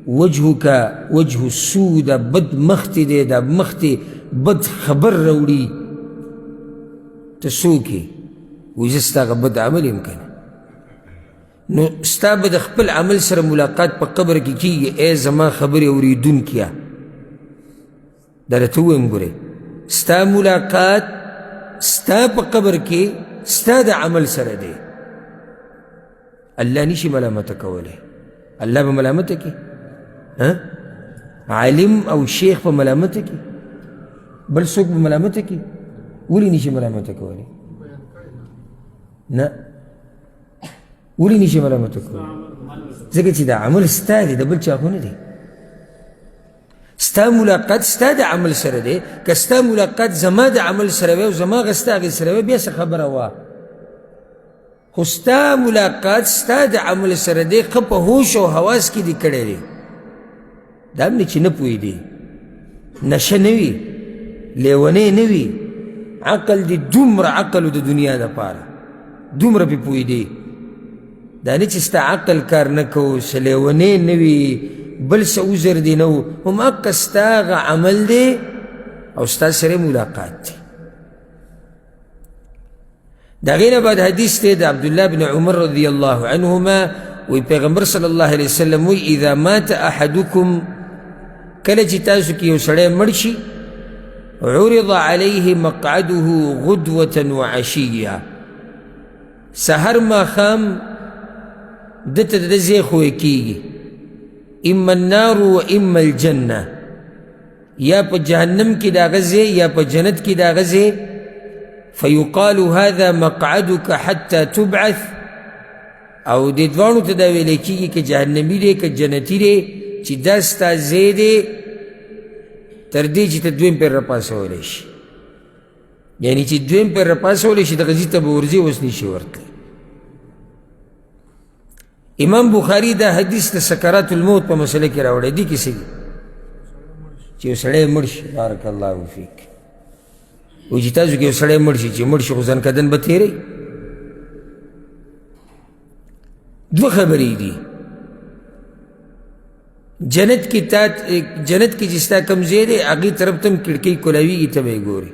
وجهک وجه السوء، دا بد مخ تی دی، دا مخ تی بد خبر راوړي ته څوک یې وایي زه ستا هغه بد عمل یم که نه نو ستا به د خپل عمل سره ملاقات په قبر کې کېږي ای زما خبرې اورېدونکیه دا درته ووایم ګورئ ستا ملاقات ستا په قبر کې ستا د عمل سره دی الله نشي ملامته کولی الله به ملامته کړي عالم او شیخ په ملامته کړي بل څوک به ملامته کړي ولې نشي ملامته کولی نه ولې نشي ملامته کولی ځکه چې دا عمل ستا دی د بل چا خو نه دی ستا ملاقات ستا د عمل سره دی که ستا ملاقات زما د عمل سره وی او زما هغه ستا هغې سره وی بیا څه خبره وه خو ستا ملاقات ستا د عمل سره دی ښه په هوش او حواس کې دې کړی دی دا هم نه چې نه پوهېدې نشه نه وي لیونی نه وي عقل دې دومره عقل د دنیا دپاره دومره پې پوهېدې دا نه چې ستا عقل کار نه کوو څه لیونی نه وي بل څه عذر دې نه و هماغه ستا هغه عمل دی او ستا سره ملاقات دی د هغې نه بعد حدیث دی د عبدالله بن عمر رضی الله عنهما وی پیغمبر صلی الله علیه وسلم وی اذا مات احدکم کله چې تاسو کې یو سړی مړ شي عرض علیه مقعده غدوة وعشیه سحر ماښام دته د ځای ښوی کېږي اما النار و اما الجنه یا په جهنم کې د هغه ځای یا په جنت کې د هغه ځای فیقال هذا مقعدك حتى تبعث او دې دواړو ته دا ویلی کېږي که جهنمي دی که جنتي دی چې دا ستا ځای دی تر دې چې ته دویم پیر راپاڅولی شي یعنی چې دویم پیر راپاڅولی شي دغه ځای ته به ورځې اوس نشي ورتلی امام بخاري دا حدیث د سکرات الموت په مسله کې راوړی دي کیسې دي چې یو سړی مړ شي بارک الله فیک وایي چې تاسو کې یو سړی مړ شي چې مړ شي خو ځنکدن به تېروي دوه خبرې دي جنت کې چې ستا کوم ځای دی هغې طرف ته هم کړکۍ کولاویږي ته به یې ګورې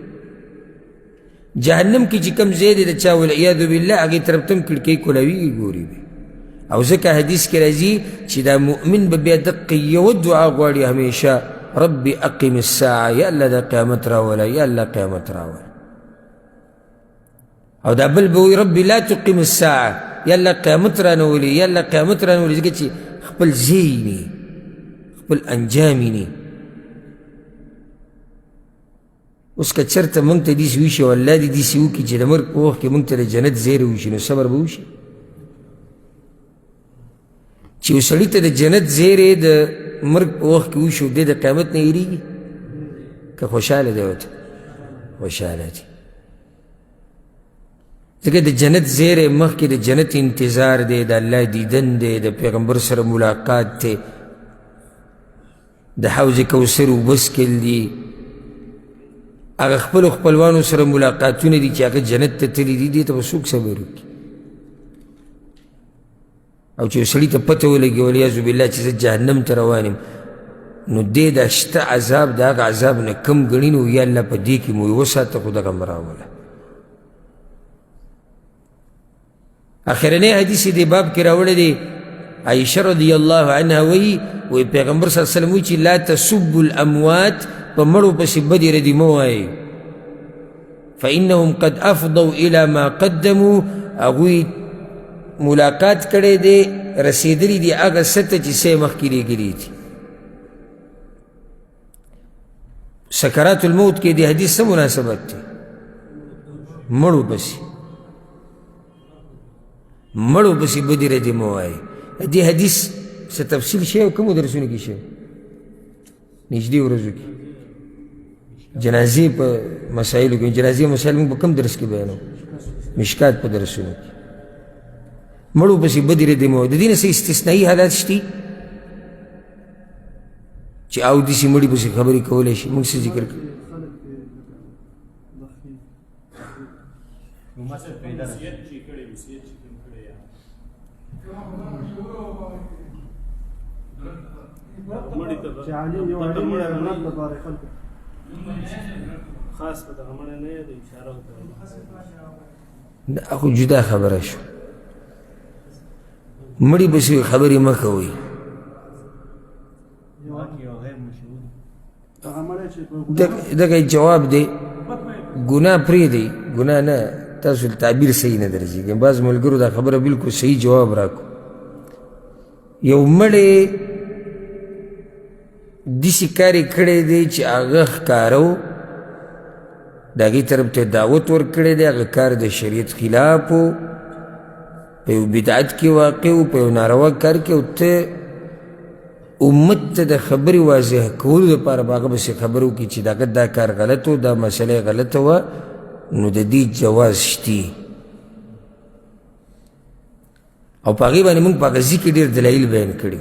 جهنم کې چې کوم ځای دی د چا والعیاذ بالله هغې طرف ته هم کړکۍ کولاویږي ګورې به او ځکه حدیث کې راځي چې دا مؤمن به بیا دقې یوه دعا غواړي همیشه رب اقم الساعه یا الله دا قیامت راوله یا الله قیامت راوله او دا بل به وایي رب لا تقم الساعه یا الله قیامت رانولي یا الله قیامت رانولي ځکه چې خپل ځای نه خپل انجام نه اوس که چېرته موږ ته داسې وشي او الله دې داسې وکړي چې د مرګ په وخت کې موږ ته د جنت زیری وشي نو صبر به وشي چې یو سړي ته د جنت زیری د مرګ په وخت کې وشي دی د قیامت نه هېرېږي که خوشحاله دی ورته خوشحاله دی ځکه د جنت زیری مخکې د جنت انتظار دی د الله دیدن دی د پیغمبر سره ملاقات دی د حوض کوثر اوبه څښل دي هغه خپلو خپلوانو سره ملاقاتونه دي چې هغه جنت ته تللي دي دې ته به څوک صبر وکړي او چې یو سړي ته پته ولګي والعیاذ بالله چې زه جهنم ته روان یم نو دې دا شته عذاب د هغه عذاب نه کم ګڼي نو یا الله په دې کې مو یې وساته خو دغه مه راوله اخرنی حدیث دې باب کې راوړی دی عایشه رضی الله عنها وایي پیغمبر صلی الله علیه وسلم وایي چې لا تسبوا الاموات په مړو پسې بدې ردې مه وایئ فانهم قد افضوا الى ما قدموا هغوی ملاقات کړی دی رسېدلي دي هغه څه ته چې څه یې مخکې لېږلي دي سکرات الموت کې د حدیث څه مناسبت دی مړو پسې بدې ردې مه وایئ دې حدیث څه تفصیل شی او کومو درسونو کې شی نږدې ورځو کې جنازې په مسایلو کې جنازې مسایل موږ په کوم درس کې بیانو مشکات په درسونو کې مړو پسې بدې ردې مه وایئ د دې نه څه استثنایي حالات شتي چې او داسې مړي پسې خبرې کولی شي موږ څه ذکر کړو خاص په دغه مړی نه یې د اشاره وکړله دا خو جدا خبره شو مړي پسې خبرې مه کوئ دغه جواب دی ګناه پرېږدئ ګناه نه تاسو تعبیر صحیح نه درځي بعض ملګرو دا خبره بلکل صحیح جواب راکړو یو مړی داسې کار یې کړی دی چې هغه ښکاره و د هغې طرف ته دعوت ورکړی دی هغه کار د شریعت خلاف و په یو بدعت کې واقع و په یو ناروا کار کې او ته امت ته د خبرې واضح کولو دپاره به هغه پسې خبره وکړي چې دا کار غلط و دا مسله یې غلطه وه نو د دې جواز شتي او په هغې باندې موږ په هغه ځي کې ډېر دلایل بیان کړي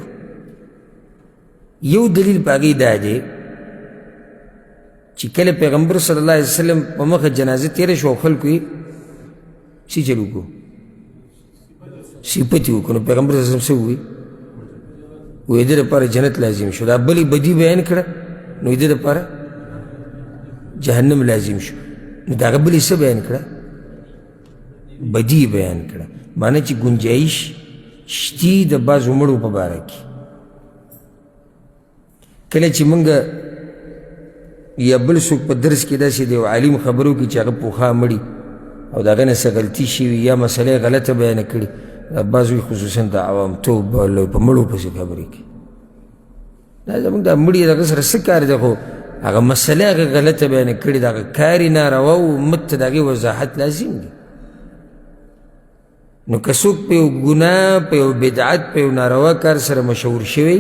یو دلیل په هغې دا دی چې کله پیغمبر صلی الله علیه وسلم په مخه جنازه تېره شوه او خلکو یې څه چل وکړو صفت یې وکړو نو پیغمبر صلی الله علیه وسلم څه ووایي وایي د دپاره جنت لازم شو دا بلې بدي بیان کړه نو د دپاره جهنم لازم شو نو د هغه بلې څه بیان کړه بدي بیان کړه معنی چې گنجایش شتي د بعضو مړو په باره کې کله چې موږ یا بل څوک په درس کې داسې د یو عالم خبرو کې چې هغه پوخا مړي او د هغه نه څه غلطي شوي یا مسله یې غلطه بیانه کړي دا بعض وي خصوصا د عوامتوب په مړو پسې خبرې کوي دا زموږ دا مړي د هغه سره څه کار دی خو هغه مسله هغه غلطه بیانه کړي د هغه کار یې ناروا و امت ته د هغې وضاحت لازم دی نو که څوک په یو ګناه په یو بدعت په یو ناروا کار سره مشهور شوی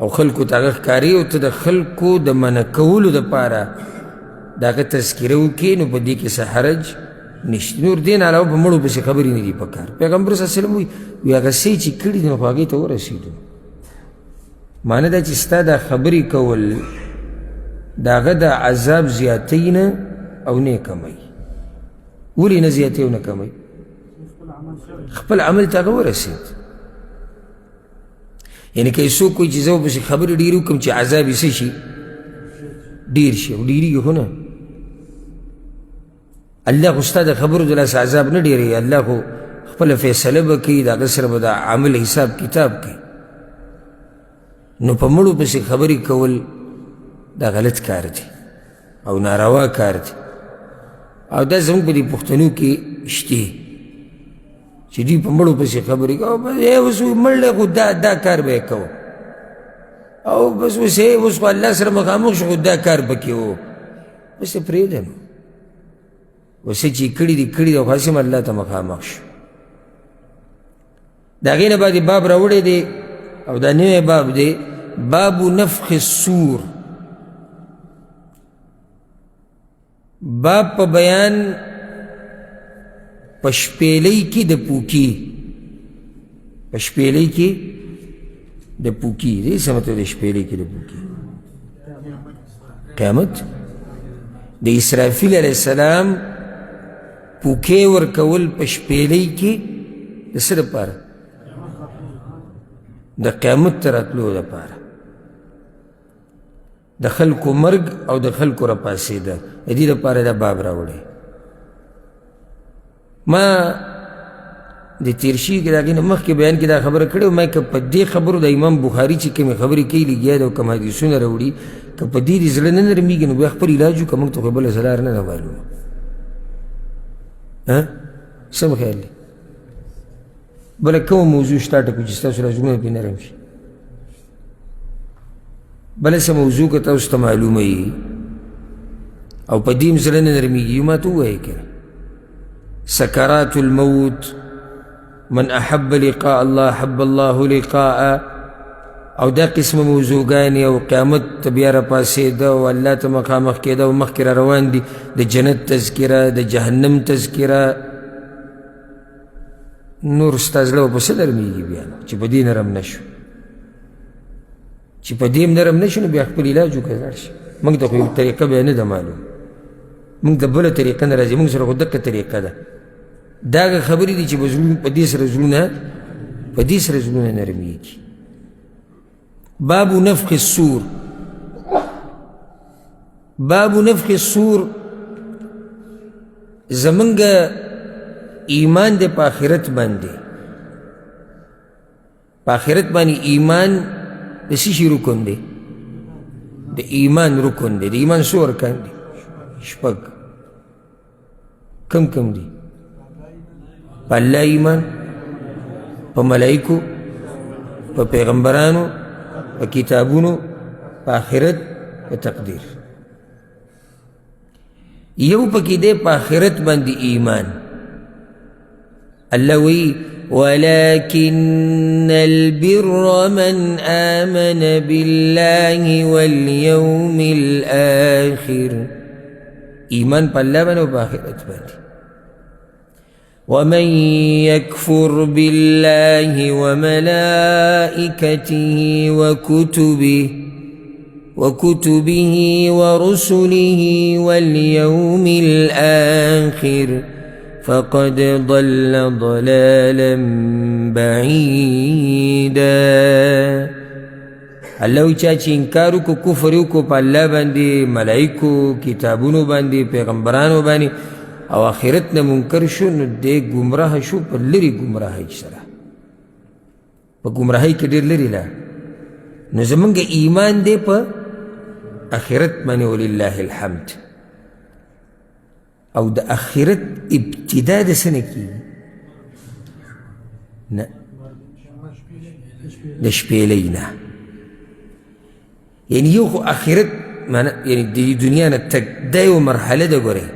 او خلکو ته هغه ښکاري او ته د خلکو د منع کولو دپاره د هغه تذکره وکړي نو په دې کې څه حرج نشته نور دې نه علاوه په مړو پسې خبرې نه دي پکار پیغمبر صلی الله علیه وسلم وایي هغه څه چې کړي دي نو خو هغې ته ورسېدو معنی دا چې ستا دا خبرې کول د هغه د عذاب زیاتوي نه او نه یې کموي ولې نه زیاتوي او نه کموي خپل عمل ته هغه ورسېد یعنی که څوک کوي چې زه به پسې خبرې ډېرې وکړم چې عذاب یې څه شي ډېر شي او ډېرېږي خو نه الله خو ستا د خبرو د لاسه عذاب نه ډېروي الله خو خپله فیصله به کوي د هغه سره به د عمل حساب کتاب کوي نو په مړو پسې خبرې کول دا غلط کار دی او ناروا کار دی او دا زموږ په دې پښتنو کې شته چې دوی په مړو پسې خبرې کوي اوس مړ دی خو دا کار به یې کوو او بس اوس خو الله سره مخامخ شو خو دا کار پکې و بس یې پرېږده نو اوس چې کړي دي کړي دي خو هسې الله ته مخامخ شو د هغې نه بعد باب راوړی دی او دا نوی باب دی باب نفخ الصور باب په بیان په شپېلۍ کې د پوکي په شپېلۍ کې د پوکي دې څه مطلب د شپېلۍ کې د پوکي قیامت د اسرافیل علیه السلام پوکې ورکول په شپېلۍ کې د څه دپاره د قیامت ته راتلو دپاره د خلکو مرګ او د خلکو راپاڅېده د دې دپاره دا باب راوړی ما د تېر شوي کې د هغې نه مخکې بیان کې دا خبره کړې ما که په دې خبرو د امام بخاري چې کومې خبرې کوي لګیا دی او کوم حدیثونه راوړي که په دې زړه نه نرمېږي نو بیا خپل علاج وکړه موږ ته خو بله څه لار نه ده معلومه څه مو خیال دی بله کومه موضوع شته ټکو چې ستاسو لازمونه پرې نرم شي بله څه موضوع که تاسو ته معلومه وي او په دې زړه نه نرمېږي ما ته ووایئ کنه سکرات الموت من احب لقاء الله حب الله لقاء او دا قسم موضوعګانې او قیامت ته بیا راپاڅېده او الله ته مخامخ کېده او مخکې را روان دي د جنت تذکره د جهنم تذکره نور ستا زړه به په څه نرمېږي بیا چې په دې نرم نه شو چې په دې نرم نه شو نو بیا خپل علاج وکړه لاړ شي موږ ته خو یو طریقه بیا نه ده معلوم موږ د بله طریقه نه راځي موږ سره خو دقه طریقه ده دا هغه خبرې دي چې په دې سره زړونه نرمېږي باب نفخ الصور باب نفخ الصور زمنګ ایمان دے پا آخرت باندې، پا آخرت باندې ایمان د څه شي رکن دی؟ د ایمان رکن دی. د ایمان څو ارکان دي؟ شپږ. کم کم دي؟ په الله ایمان، په ملائکو، په پیغمبرانو، په کتابونو، په آخرت، په تقدیر. یو پکې دی په آخرت باندې ایمان. الله وی ولكن البر من آمن بالله واليوم الآخر. ایمان په الله باندې او په آخرت باندې. ومن يكفر بالله وملائكته وكتبه ورسله واليوم الآخر فقد ضل ضلالا بعيدا. الله وی چا چې انکار وکړو، کفر وکړو په الله باندې، ملائکو، کتابونو باندې، پیغمبرانو باندې او آخرت نه منکر شو، نو دی ګمراه شو په لرې ګمراهۍ سره، په ګمراهۍ کې ډېر لرې لاړ. نو زمونږ ایمان دی په آخرت باندې ولله الحمد. او د آخرت ابتدا د څه نه کېږي؟ نه، د شپېلۍ نه. یعنې یو خو آخرت یعنې د دنیا نه تګ دا یو مرحله ده. ګورئ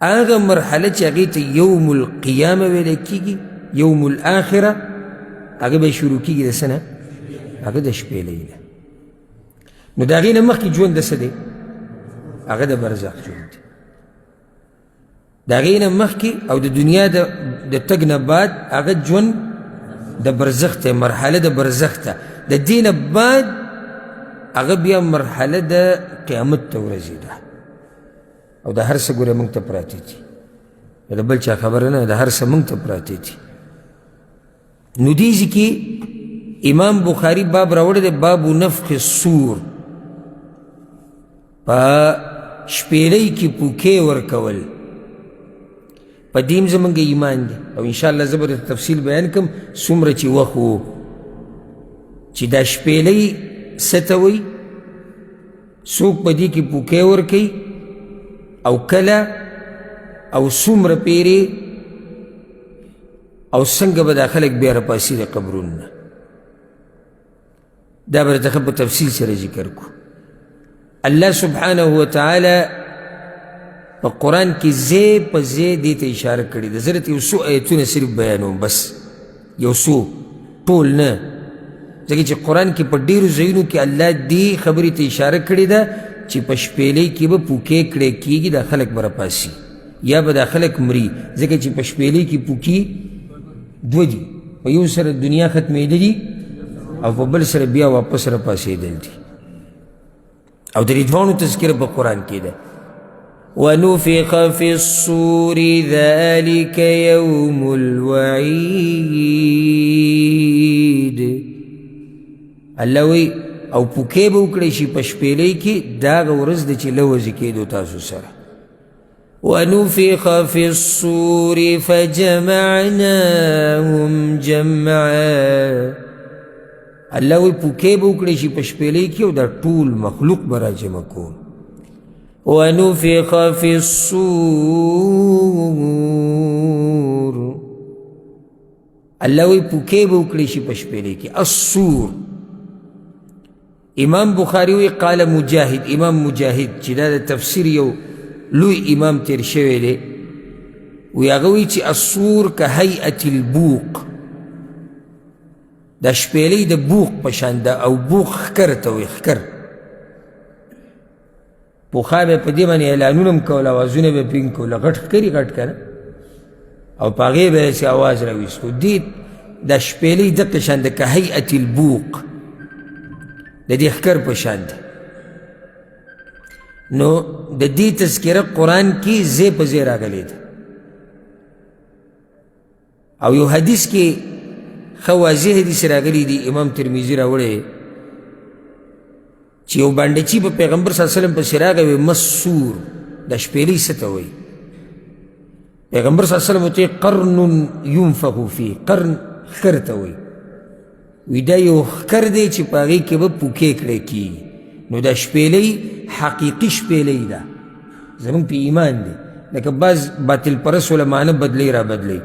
هغه مرحله چې هغې ته یوم القیامه ویلی کېږي، یوم الاخره، هغه به شروع کېږي د څه نه؟ هغه د شپېلۍ نه. نو د هغې نه مخکې ژوند د څه دی؟ هغه د برزخ ژوند دی. د هغې نه مخکې او د دنیا د تګ نه بعد هغه ژوند د برزخ ته، مرحله د برزخ ته. د دې نه بعد هغه بیا مرحله د قیامت ته ورځي ده. او د هر څه ګوره موږ ته پراته دي، د بل چا خبره نه، د هر څه موږ ته پراته دي. نو دې ځای کې امام بخاري باب راوړی دی، باب نفخ الصور، په شپېلۍ کې پوکې ورکول. په دې هم زموږ ایمان دی. او انشاءالله زه به درته تفصیل بیان کړم څومره چې وخت و چې دا شپېلۍ څه ته وایي، څوک په دې کې پوکې ورکوي او کله او څومره پیرې او څنګه به دا خلک بیا راپاسي د قبرونو نه. دا به درته په تفصیل سره ذکر کړو. الله سبحانه وتعالی په قرآن کې ځای په ځای دې ته اشاره کړې ده. زه درته یو څو ایتونه صرف بیانوم، بس یو څو، ټول نه، ځکه چې قرآن کې په ډېرو ځایونو کې الله دې خبرې ته اشاره کړې ده چې په شپېلۍ کې به پوکې کړی کېږي، دا خلک به راپاسي یا به دا خلک مري. ځکه چې په شپېلۍ کې پوکې دوه دي، په یو سره دنیا ختمېدلي او په بل سره بیا واپس راپاسېدل دي. او د دې دواړو تذکره په قرآن کې ده. ونفخ في الصور ذلك يوم الوعيد. الله وی او پوکې به وکړی شي په شپېلۍ کې، دا هغه ورځ ده چې لوځې کېدو تاسو سره. ونفخ في الصور فجمعناهم جمعا. الله وی پوکې به وکړی شي په شپېلۍ کې او دا ټول مخلوق به راجمع کوم. ونفخ في الصور. الله وی پوکې به وکړی شي په شپېلۍ کې. الصور. امام بخاری وی قال مجاهد، امام مجاهد چې دا د تفسیر یو لوی امام تیر شوی دی، وی هغه وی چې الصور که هیئة البوق، دا شپېلۍ د بوق په شان ده. او بوق ښکر ته وی، ښکر. پخوا به په دې باندې اعلانونه هم کول، اوازونه به پرې کول، غټ ښکري غټ که نه، او په هغې به یې اواز راویستو. دې دا شپېلۍ دقه شان ده، که هیئة البوق، د دې ښکر په شان ده. نو د دې تذکره قرآن کې ځای په ځای راغلی ده. او یو حدیث کې ښه واضح حدیث راغلی دی، امام ترمذي راوړی چې یو بانډچي په پیغمبر صلی الله علیه وسلم پسې راغی وی مسور دا شپېلۍ څه ته وایي پیغمبر صلی الله علیه وسلم ورته قرن ينفخ فيه قرن ښکر ته وایي وی دا یو ښکر دی چې په هغې کې به پوکې کړی کېږي نو دا شپېلۍ حقیقي شپېلۍ ده زموږ په ایمان دی لکه بعض باطل پرست وله معنی بدلی را بدلی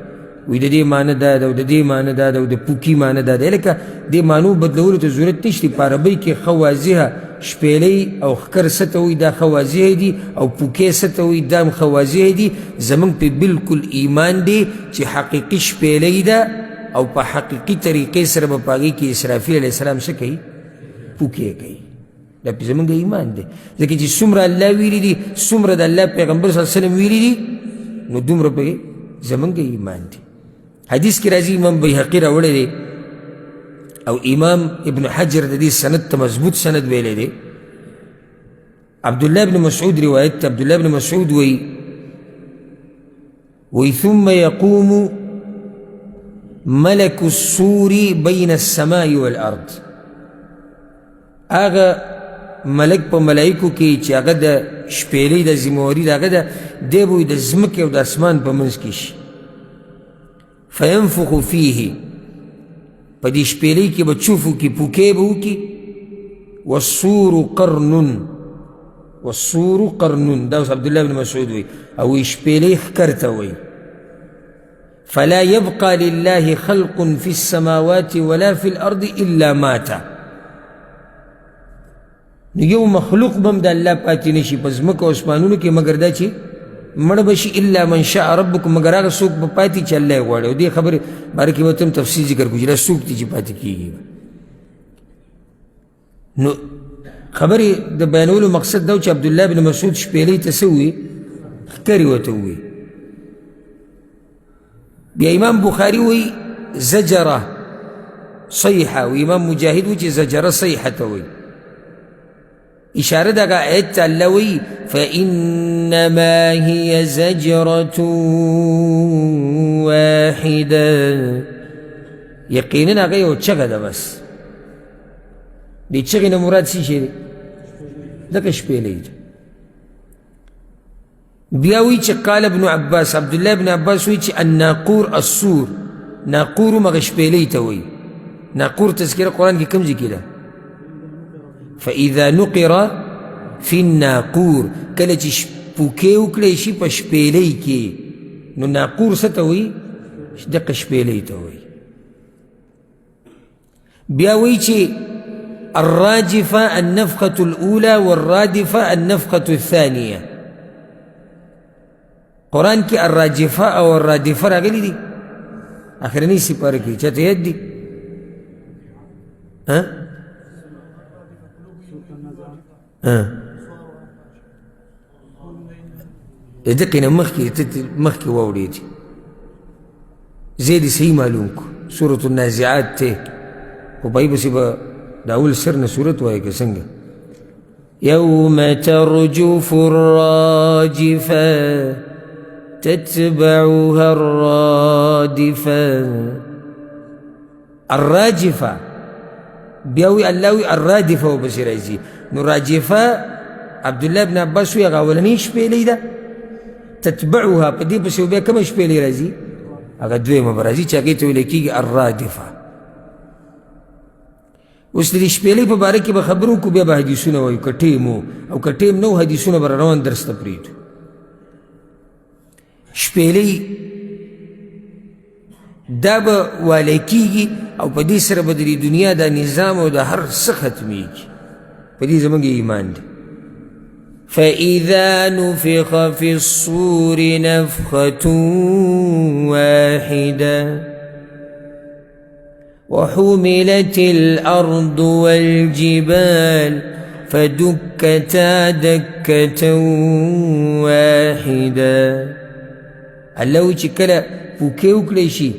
وی د دې معنی دا ده او د دې معنی دا ده او د پوکي معنی دا ده لکه دې معنو بدلولو ته ضرورت نشته په عربۍ کې ښه واضحه شپېلۍ او ښکر څه ته وایي دا ښه واضحه دي او پوکې څه ته وایي دا هم ښه واضحه دي زموږ په بلکل ایمان دی چې حقیقي شپېلۍ ده او په حقیقي طریقې سره به په هغې کې اسرافیل علیه السلام څه کوي پوکې کوي دا پې زموږ ایمان دی ځکه چې څومره الله ویلي دي څومره د الله پیغمبر صلی الله علیه وسلم ویلي دي نو دومره پکې زموږ ایمان دی حدیث کې راځي امام بیهقي راوړی دی او امام ابن حجر د دې سند ته مضبوط سند ویلی دی عبدالله ابن مسعود روایت ته عبدالله ابن مسعود وی ثم يقوم ملك السور بين السماء والارض هغه ملک په ملایکو کې چې هغه د شپېلۍ د ذمواري د هغه ده دی به د ځمکې او د اسمان په منځ کې شي فینفخ فیه په دې شپېلۍ کې به چوف وکړي پوکې به وکړي والسور قرنون دا اوس عبدالله بن مسعود وی او وی شپېلۍ ښکر ته وی فلا يبقى لله خلق في السماوات ولا في الارض الا مات نو یو مخلوق بم د الله پاتې نشي په ځمکه او اسمانونو کې مګر دا چې مړ به شي الا من شاء ربکم مګر هغه څوک به پاتې چې الله یې غواړي او دې خبرې باره کې به ته هم تفصیل ذکر کړو چې دا څوک دي چې پاتې کېږي نو خبرې د بیانولو مقصد دا و چې عبدالله بن مسعود شپېلۍ ته څه ووایي ښکرې ورته ووایي بیا امام بخاري وایي زجره صیحه و امام مجاهد وایي چې زجره صیحه ته وایي اشاره دغه آیت ته الله وایي فانما هي زجرة واحده یقینا هغه یو چغه ده بس دې چغې نه مراد څه شی دی دغه شپېلۍ ده بیا وایي چې قال ابن عباس عبدالله ابن عباس وایي چې الناقور السور ناقور هم هغه شپېلۍ ته وایي ناقور تذکره قرآن کې کوم ځای کې ده فاذا نقر في الناقور کله چې پوکې وکړی شي په شپېلۍ کې نو ناقور څه ته وایي دغه شپېلۍ ته وایي بیا وایي چې الراجفة النفخة الأولى والرادفة النفخة الثانية قرآن کې الراجفة او الرادفة راغلي دي اخرنی سپاره کې چاته یاد دي دقې نه مخکې واورېدي زه دې صحیح معلوم کو سورة النازعات ته خو په پسې به د اول سر نه صورت وایي که څنګه یوم ترجف الراجفة تتبعها الرادفة الراجفة بیا وی الله وی الرادفة وپسې راځي نو راجفة عبدالله ابن عباس وی هغه اولنۍ شپېلۍ ده تتبعها په دې پسې بیا کومه شپېلۍ راځي هغه دویمه به راځي چې هغې ته ویلی کېږي الرادفة اوس د دې شپېلۍ په باره کې به خبرو وکړو بیا به حدیثونه وایو که ټیم و او که ټیم نه و حدیثونه به روان درس ته پرېږدو شپېلۍ دا به والی کېږي او په دې سره به د دنیا دا نظام او د هر څه ختمیږي په دې زموږ ایمان دی فإذا نفخ في الصور نفخة واحدة وحملت الأرض والجبال فدكتا دكة واحدة الله وی چې کله پوکې وکړی شي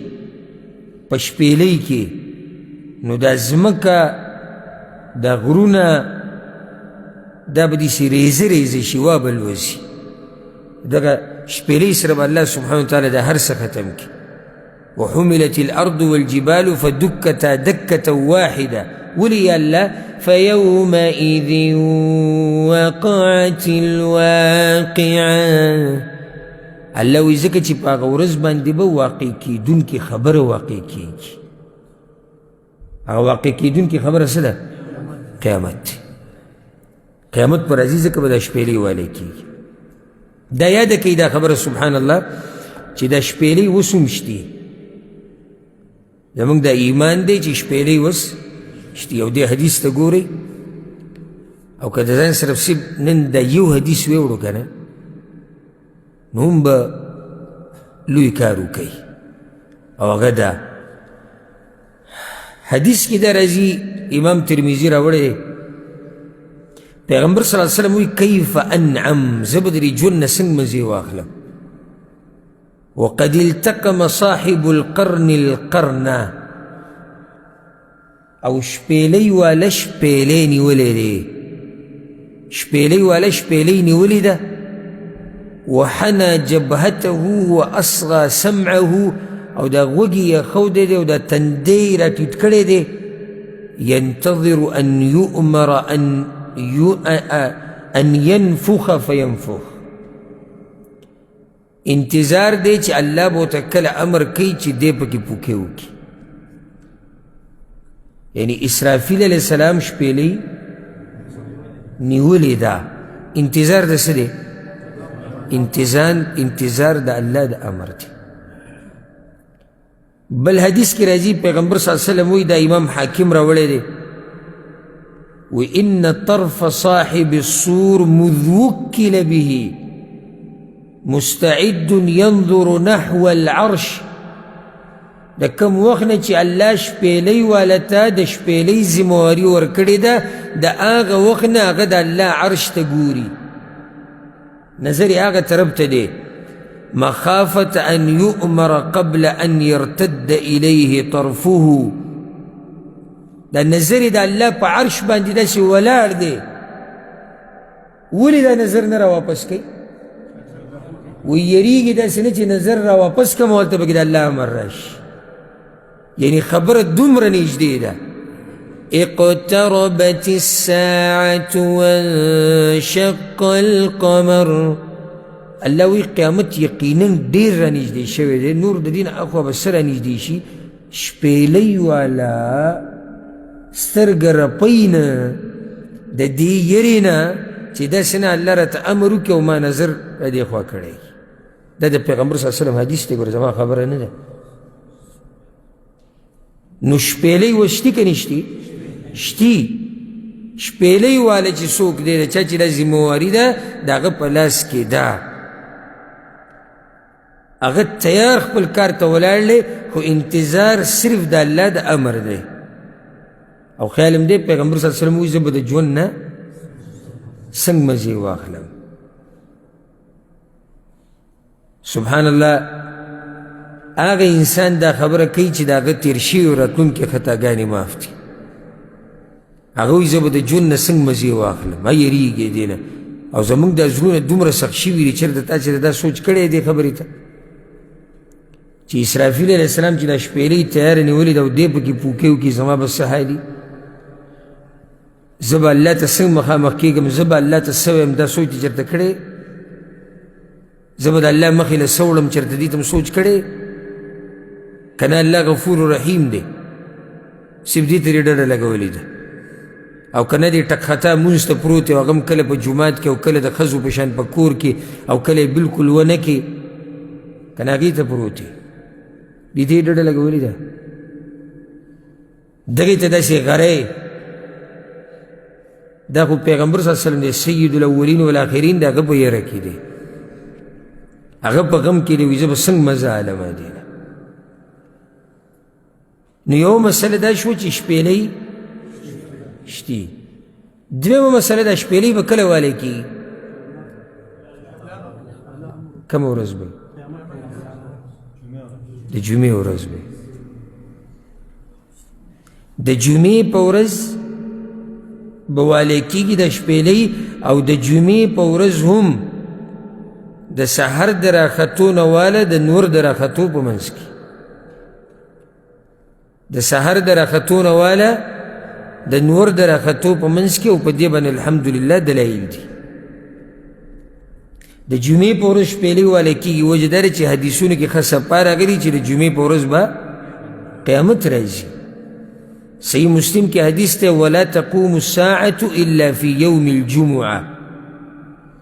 په شپېلۍ کې نو دا ځمکه دا غرونه دا به داسې ریزه ریزه شي وابلوځي دغه شپېلۍ سره به الله سبحانه وتعالی دا هر څه ختم کړي وحملت الارض والجبال فدكتا دكة واحدة ولی یا الله فیومئذ وقعت الواقعه الله وی ځکه چې په هغه ورځ باندې به واقع کیدونکې خبره واقع کیږي هغه واقع کیدونکې خبره څه ده قیامت دی قیامت پر راځي ځکه به دا شپېلۍ والی کیږي دا یاده کوي دا خبره سبحان الله چې دا شپېلۍ اوس هم شتي زموږ دا ایمان دی چې شپېلۍ اوس شتي او دې حدیث ته ګورئ او که د ځان سره پسې نن دا یو حدیث ویوړو که نه نو هم به لوی کار وکوي او هغه دا حدیث کې دا راځي امام ترمیزي راوړی دی پیغمبر صلی اللہ علیہ وسلم وی کیف انعم زه به د دې ژوند نه څنګه مزې واخلم وقد التقم صاحب القرن القرن او شپېلۍ واله شپېلۍ نیولې دی شپېلۍ واله شپېلۍ نیولې ده وحنى جبهته واصغى سمعه او دا غوږ یې ښودی دی او دا تندی یې را ټیټ کړی دی ينتظر ان يؤمر ان ينفخ فينفخ انتظار دی چې الله به ورته کله امر کوي چې دی پکې پوکې وکړي یعنی اسرافیل علیه السلام شپېلۍ نیولې ده انتظار د څه دی انتظار د الله د امر دی بل حدیث کې راځي پیغمبر صلی الله علیه وسلم وی دا امام حاکم راوړی دی وإن طرف صاحب الصور مذ وكل به مستعد ينظر نحو العرش دا کم وخت نه چې الله شپېلۍ والا ته د شپېلۍ ذمواري ورکړې ده د هغه وخت نه هغه د الله عرش ته ګوري نظر یې هغه طرف ته دی مخافة أن يؤمر قبل أن يرتد إليه طرفه دا نظر دا الله په عرش باندې داسې ولاړ دی ولې دا نظر نه را واپس کوي ویریږي داسې نه چې نظر را واپس کړم هلته پکې د الله امر راشي یعنی خبره دومره نږدې ده اقتربت الساعة وانشق القمر الله وی قیامت یقینا ډېر را نږدې شوی دی نور د دې نه اخوا به څه را نږدې شي شپېلۍ والا سترګه رپۍ نه د دې یرې نه چې داسې نه الله راته امر وکړي او ما نظر را دې خوا کړی دا د پیغمبر صلی الله علیه وسلم حدیث دی ګوره زما خبره نه ده نو شپېلۍ اوس شتي که نشتي شتي شپېلۍ والا چې څوک دی د چا چې دا ذمواري ده د هغه په لاس کې ده هغه تیار خپل کار ته ولاړ دی خو انتظار صرف د الله د امر دی او خیال هم دی پیغمبر صلی الله علیه وسلم وایي زه به د ژوند نه څنګه مزې واخلم سبحان الله هغه انسان دا خبره کوي چې د هغه تېر شوي راتلونکې خطاګانې معاف دي هغه وایي زه به د ژوند نه څنګه مزې واخلم ما یېرېږي دې نه او زموږ دا زړونه دومره سخت شوي دي چېرته تا چې دا سوچ کړی دې خبرې ته چې اسرافیل علیه السلام چې دا شپېلۍ تیاره نیولې ده او دې پکې پوکې وکړي زما به څه حالي زه به الله ته څنګه مخامخ کېږم زه به الله ته څه وایم دا سوچ دې چېرته کړی زه به د الله مخې له څه وړم چېرته دې ته م سوچ کړی که نه الله غفور رحیم دی صرف دې ته دې ډډه لګولې ده او که نه دې ټک خطا مونځ ته پروت او هغه هم کله په جومات کې او کله د ښځو په شان په کور کې او کله یې بلکل ونه کې که نه هغې ته پروت وي دې ته یې ډډه لګولې ده دغې ته داسې غری دا خو پیغمبر صلی الله علیه وسلم دی سید الاولین والآخرین د هغه په یره کې دی هغه په غم کې دی وایي زه به څنګه مزه علمه دی نو یو مسله دا شوه چې شپېلۍ شتي دویمه مسله دا شپېلۍ به کله والی کېږي کومه ورځ به د جمعې ورځ به د جمعې په ورځ به والی کېږي د شپېلۍ او د جمعې په ورځ هم د سحر د راختو نه واله د نور د راختو په منځ کې د سحر د راختو نه واله د نور د راختو په منځ کې او په دې باندې الحمدلله دلایل دي. د جمعې په ورځ شپېلۍ والی کېږي، وجه دا ده چې حدیثونو کې ښه صفا راغلي چې د جمعې په ورځ به قیامت راځي. صحیح مسلم کې حدیث دی ولا تقوم الساعة الا فی یوم الجمعه،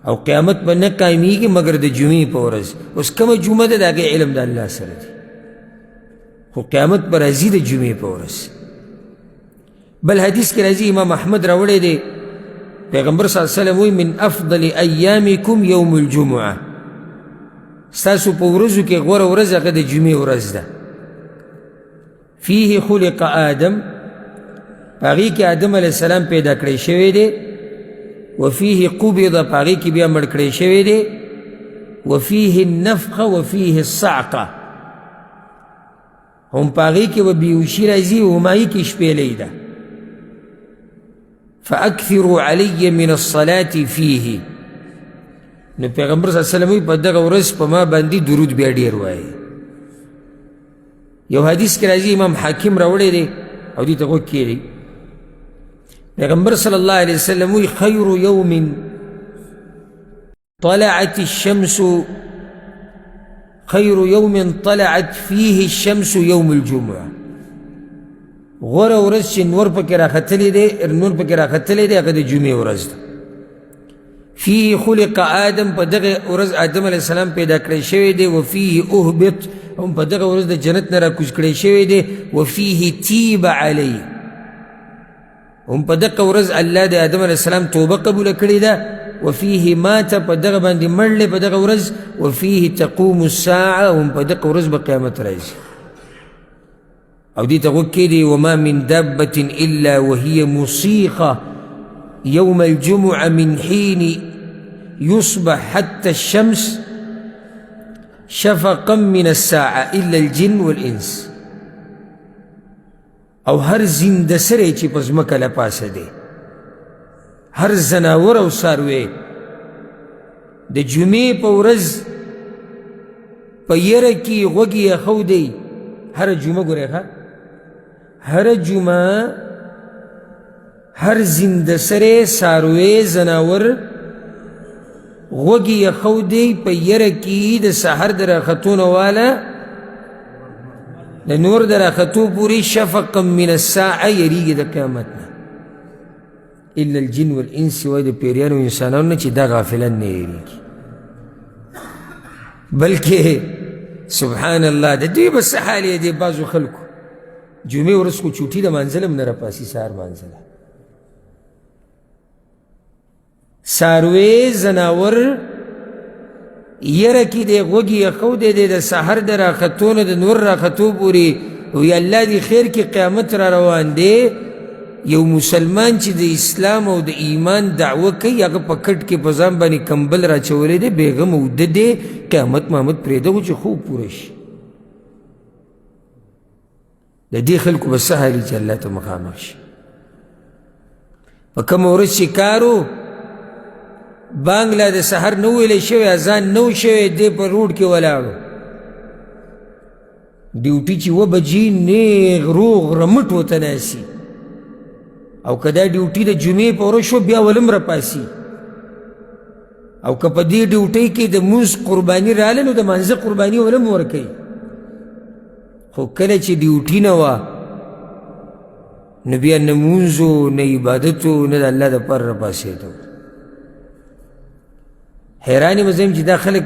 او قیامت به نه قایمیږي مگر د جمعې په ورځ. اوس کومه جمعه ده د هغې علم د الله سره دی، خو قیامت به راځي د جمعې په ورځ. بل حدیث کې راځي امام احمد راوړی دی، پیغمبر صلی اللہ علیہ وسلم وی من افضل ایامکم یوم الجمعه، ستاسو په ورځو کې غوره ورځ هغه د جمعې ورځ ده. فیه خلق آدم، په هغې کې آدم علیه السلام پیدا کړی شوی دی. وفیه قبض، په هغې کې بیا مړ کړی شوی دی. وفیه النفخه وفیه الصعقه، هم په هغې کې به بیهوشي راځي، هم هغې کې شپېلۍ ده. فاکثروا علی من الصلاة فیه، نو پیغمبر صلی اللہ علیہ وسلم وی په دغه ورځ په ما باندې درود بیا ډېر وایي. یو حدیث کې راځي امام حاکم راوړی دی او دې ته غوږ کېږدئ. پیغمبر صلی اللہ علیہ وسلم وی خیر یوم طلعت الشمس، خیر یوم طلعت فیه الشمس یوم الجمعه، غوره ورځ چې نور پکې راختلی دی، نور پکې راختلی دی، هغه د جمعې ورځ ده. فیه خلق آدم، په دغه ورځ آدم علیه السلام پیدا کړی شوی دی. وفیه اهبط، هم په دغه ورځ د جنت نه راکوز کړی شوی دی. وفیه تیب علی، هم په دغه ورځ الله د آدم علیه السلام توبه قبوله کړې ده. وفیه مات، په دغه باندې مړ دی په دغه ورځ. وفیه تقوم الساعه، هم په دغه ورځ به قیامت راځي. او دې ته غوږ کېږدئ وما من دابة الا وهي مصيخة يوم الجمعة من حين يصبح حتى الشمس شفقا من الساعة الا الجن والانس، او هر زنده سری چې په ځمکه له پاسه دی، هر زناور او څاروی د جمعې په ورځ په یره کې غوږ یې ایښودی. هره جمعه ګورئ ښه، هر جمعه هر زنده سری څاروی زناور غوږ یې ایښودی په یره کې د سحر د راختو نه واله د نور د راختو پورې. شفقا من الساعه، یریږي د قیامت نه. الا الجن والانس، وایي د پیریانو انسانانو نه چې دا غافلان نه یریږي، بلکې سبحان الله د دوی به څه حال یې دی بعضو خلکو جمعې ورځ خو چوټي د مانځله هم نه راپاسي، سهار مانځله. څاروی زناور یره کې دی غوږ یې ایښودی دی د سحر د راختو نه د نور راختو پورې. وی الله دې خیر کې قیامت را روان دی. یو مسلمان چې د اسلام او د ایمان دعوه کوي، هغه په کټ کې په ځان باندې کمبل راچولی دی، بیغم اوده دی، قیامت محمد پرېږده و چې خوب پوره شي. د دې خلکو به څه حالي چې الله ته مخامخ شي. په کومه ورځ چې کارو بانګ لا د سحر نه ویلی شوی، اذان نه و شوی، دی په روډ کې ولاړو، ډیوټي چې 2 بجې نیغ روغ رمټ ورته ناسي، او که دا ډیوټي د جمعې په ورځ شو بیا ولم راپاسي. او که په دې ډیوټۍ کې د مونځ قرباني راغله نو د مانځه قرباني ولم ورکوي. خو کله چې ډیوټي نه وه نو بیا نه مونځ و نه عبادت و نه د الله دپاره راپاسېده. حیران یم زه یم چې دا خلک،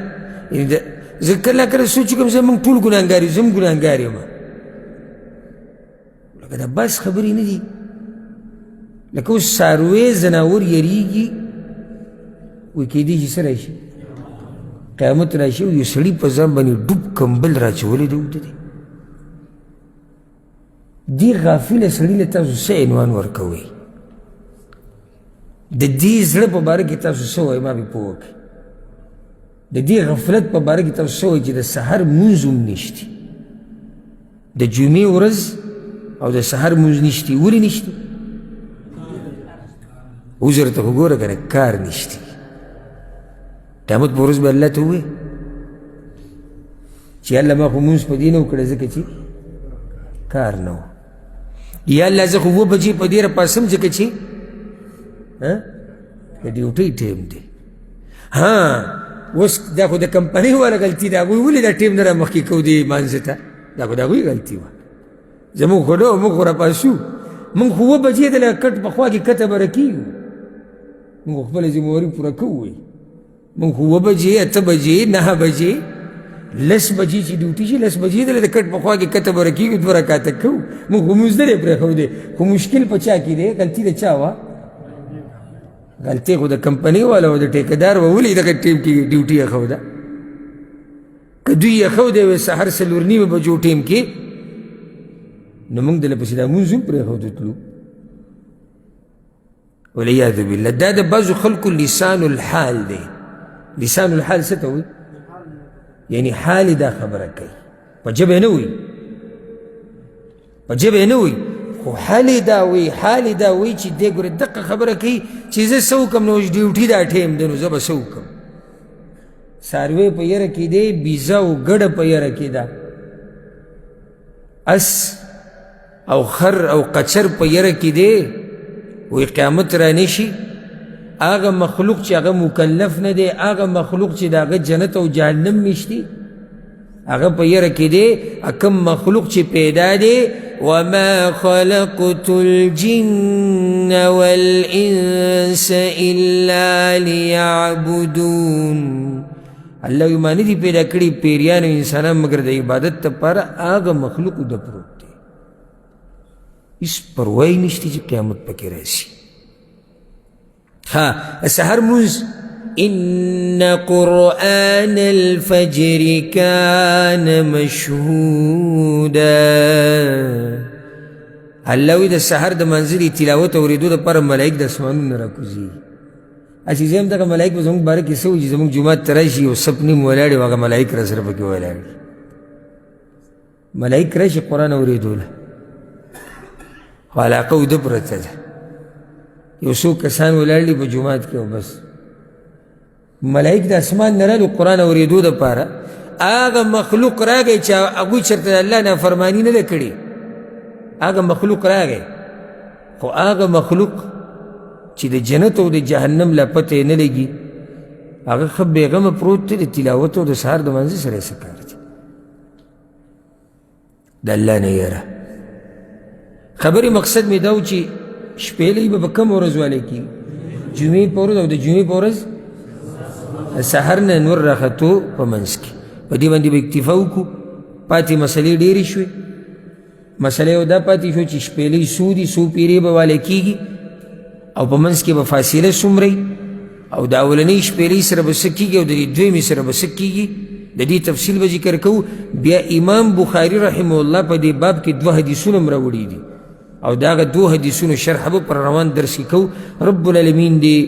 زه کله کله سوچ کوم زه موږ ټول ګناهګار یو، زه هم ګناهګار یم. لکه دا بس خبرې نه دي. لکه اوس څاروی زناور یریږي، وی کېدی چې څه راشي، قیامت راشي او یو سړي په ځان باندې ډوب کمبل راچولی دی اوده دی. دې غافله سړي له تاسو څه عنوان ورکوئ؟ د دې زړه په باره کې تاسو څه وایي؟ ما بې پوه کړئ. د دې غفلت په باره کې تاسو څه وایي چې د سحر مونځ هم نشتي، د جمعې ورځ او د سحر مونځ نشتي. ولې نشتي؟ عذر ته خو ګوره که نه، کار نشتي. قیامت په ورځ به الله ته ووایي چې الله ما خو مونځ په دې نه وکړی ځکه چې کار نه و. یا الله زه خو 7 بجې په دې راپاسم ځکه چې د ډیوټۍ ټیم دی. اوس دا خو د کمپنۍ والا غلطي ده. هغوی ولې دا ټیم نه رامخکې کوو دې مانځه ته؟ دا خو د هغوی غلطي وه. زمونږ خو نه وه، موږ خو راپاسو. موږ خو 7 بجې د کټ په خوا کې کته بره کېږو. موږ خپله ذمهواري پوره کوو. موږ خو 7 بجې 8 بجې 9 بجې 10 بجې چې ډیوټي شي 10 بجې د کټ په خوا کې کته بره کېږو، 2 رکعته کوو. موږ خو لمونځ نه دی پرېښودی، خو مشکل په چا کې دی؟ غلطي د چا وه؟ غلطي خو د کمپنۍ والا و، د ټیکهدار و. ولې دغه ټیم کې ډیوټي اخوده؟ که دوی اخودی وی سحر 4:30 بجو ټیم کې، نو موږ دله پسې دا مونځ هم پرېښودو تلو. والعیاذ بالله. دا د بعضو خلکو لسان الحال دی. لسان الحال څه ته وایي؟ یعنی حال دا خبره کوي، په ژبه یې نه وایي، په ژبه یې نه وایي، خو حال دا وایي. حال دا وایي چې دی ګورې دقه خبره کوي چې زه څه وکړم، نو ډیوټي دا ټیم دی، نو زه به څه وکړم. څاروی په یره کې دی، بیزه او ګډه په یره کې ده، اس او خر او قچر په یره کې دی. وی قیامت رانی شي، هغه مخلوق چې هغه مکلف نه دی، هغه مخلوق چې د هغه جنت او جهنم میشتي، هغه په یره کې دی. کم مخلوق چې پیدا دی، وما خلقت الجن والانس الا لیعبدون. الله وی ما نه دي پیدا کړي پیریان او انسانان مګر د عبادت لپاره. هغه مخلوق د پروت دی، هېڅ پروا یې نشته چې قیامت پکې راشي. سحر مونځ ان قرآن الفجر كان مشهودا. الله وی د سحر د منزلي تلاوت اورېدو دپاره ملایک د اسمانونو نه راکوزي. چې زه هم دغه ملایک به زموږ باره کې څه وایي چې زموږ جومات ته راشي یو صف نیم ولاړ وي، هغه ملایک را سره پکې ولاړ وي. ملایک راشي قرآن اورېدو له، خو علاقه اوده پرته ده، یو څو کسان ولاړ دي په جومات کې او بس. ملایک د اسمان نه راغلي قرآن اورېدو دپاره. هغه مخلوق راغی چې هغوی چېرته د الله نافرماني نه ده کړې، هغه مخلوق راغی، خو هغه مخلوق چې د جنت او د جهنم لا پته یې نه لګي، هغه ښه بېغمه پروت دی. د تلاوت او د سهار د منځه سره یې څه کار دی؟ د الله نه یره. خبرې مقصد مې دا و چې شپېلۍ به په کم ورځ والی کېږي؟ جمعې په ورځ، او د جمعې په ورځ سحر نه نور راختو په منځ کې. په دې باندې به اکتفا وکړو. پاتې مسلې ډېرې شوې. مسله یو دا پاتې شو چې شپېلۍ څو دي، څو پیرې به والی کېږي، او په منځ کې به فاصله څومره، او د اولنۍ شپېلۍ سره به څه کېږي، او د دویمې سره به څه کېږي. د دې تفصیل به ذکر کوو. بیا امام بخاري رحمه الله په دې باب کې 2 حدیثونه هم راوړي دي، او د هغه 2 حدیثونو شرح به پر روان درس کې کوو. رب العالمین دې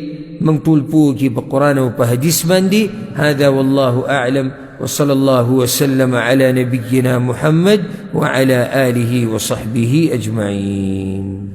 موږ ټول پوه کړي په قرآن او په حدیث باندې. هذا والله اعلم، وصلى الله وسلم على نبينا محمد وعلى آله وصحبه أجمعين.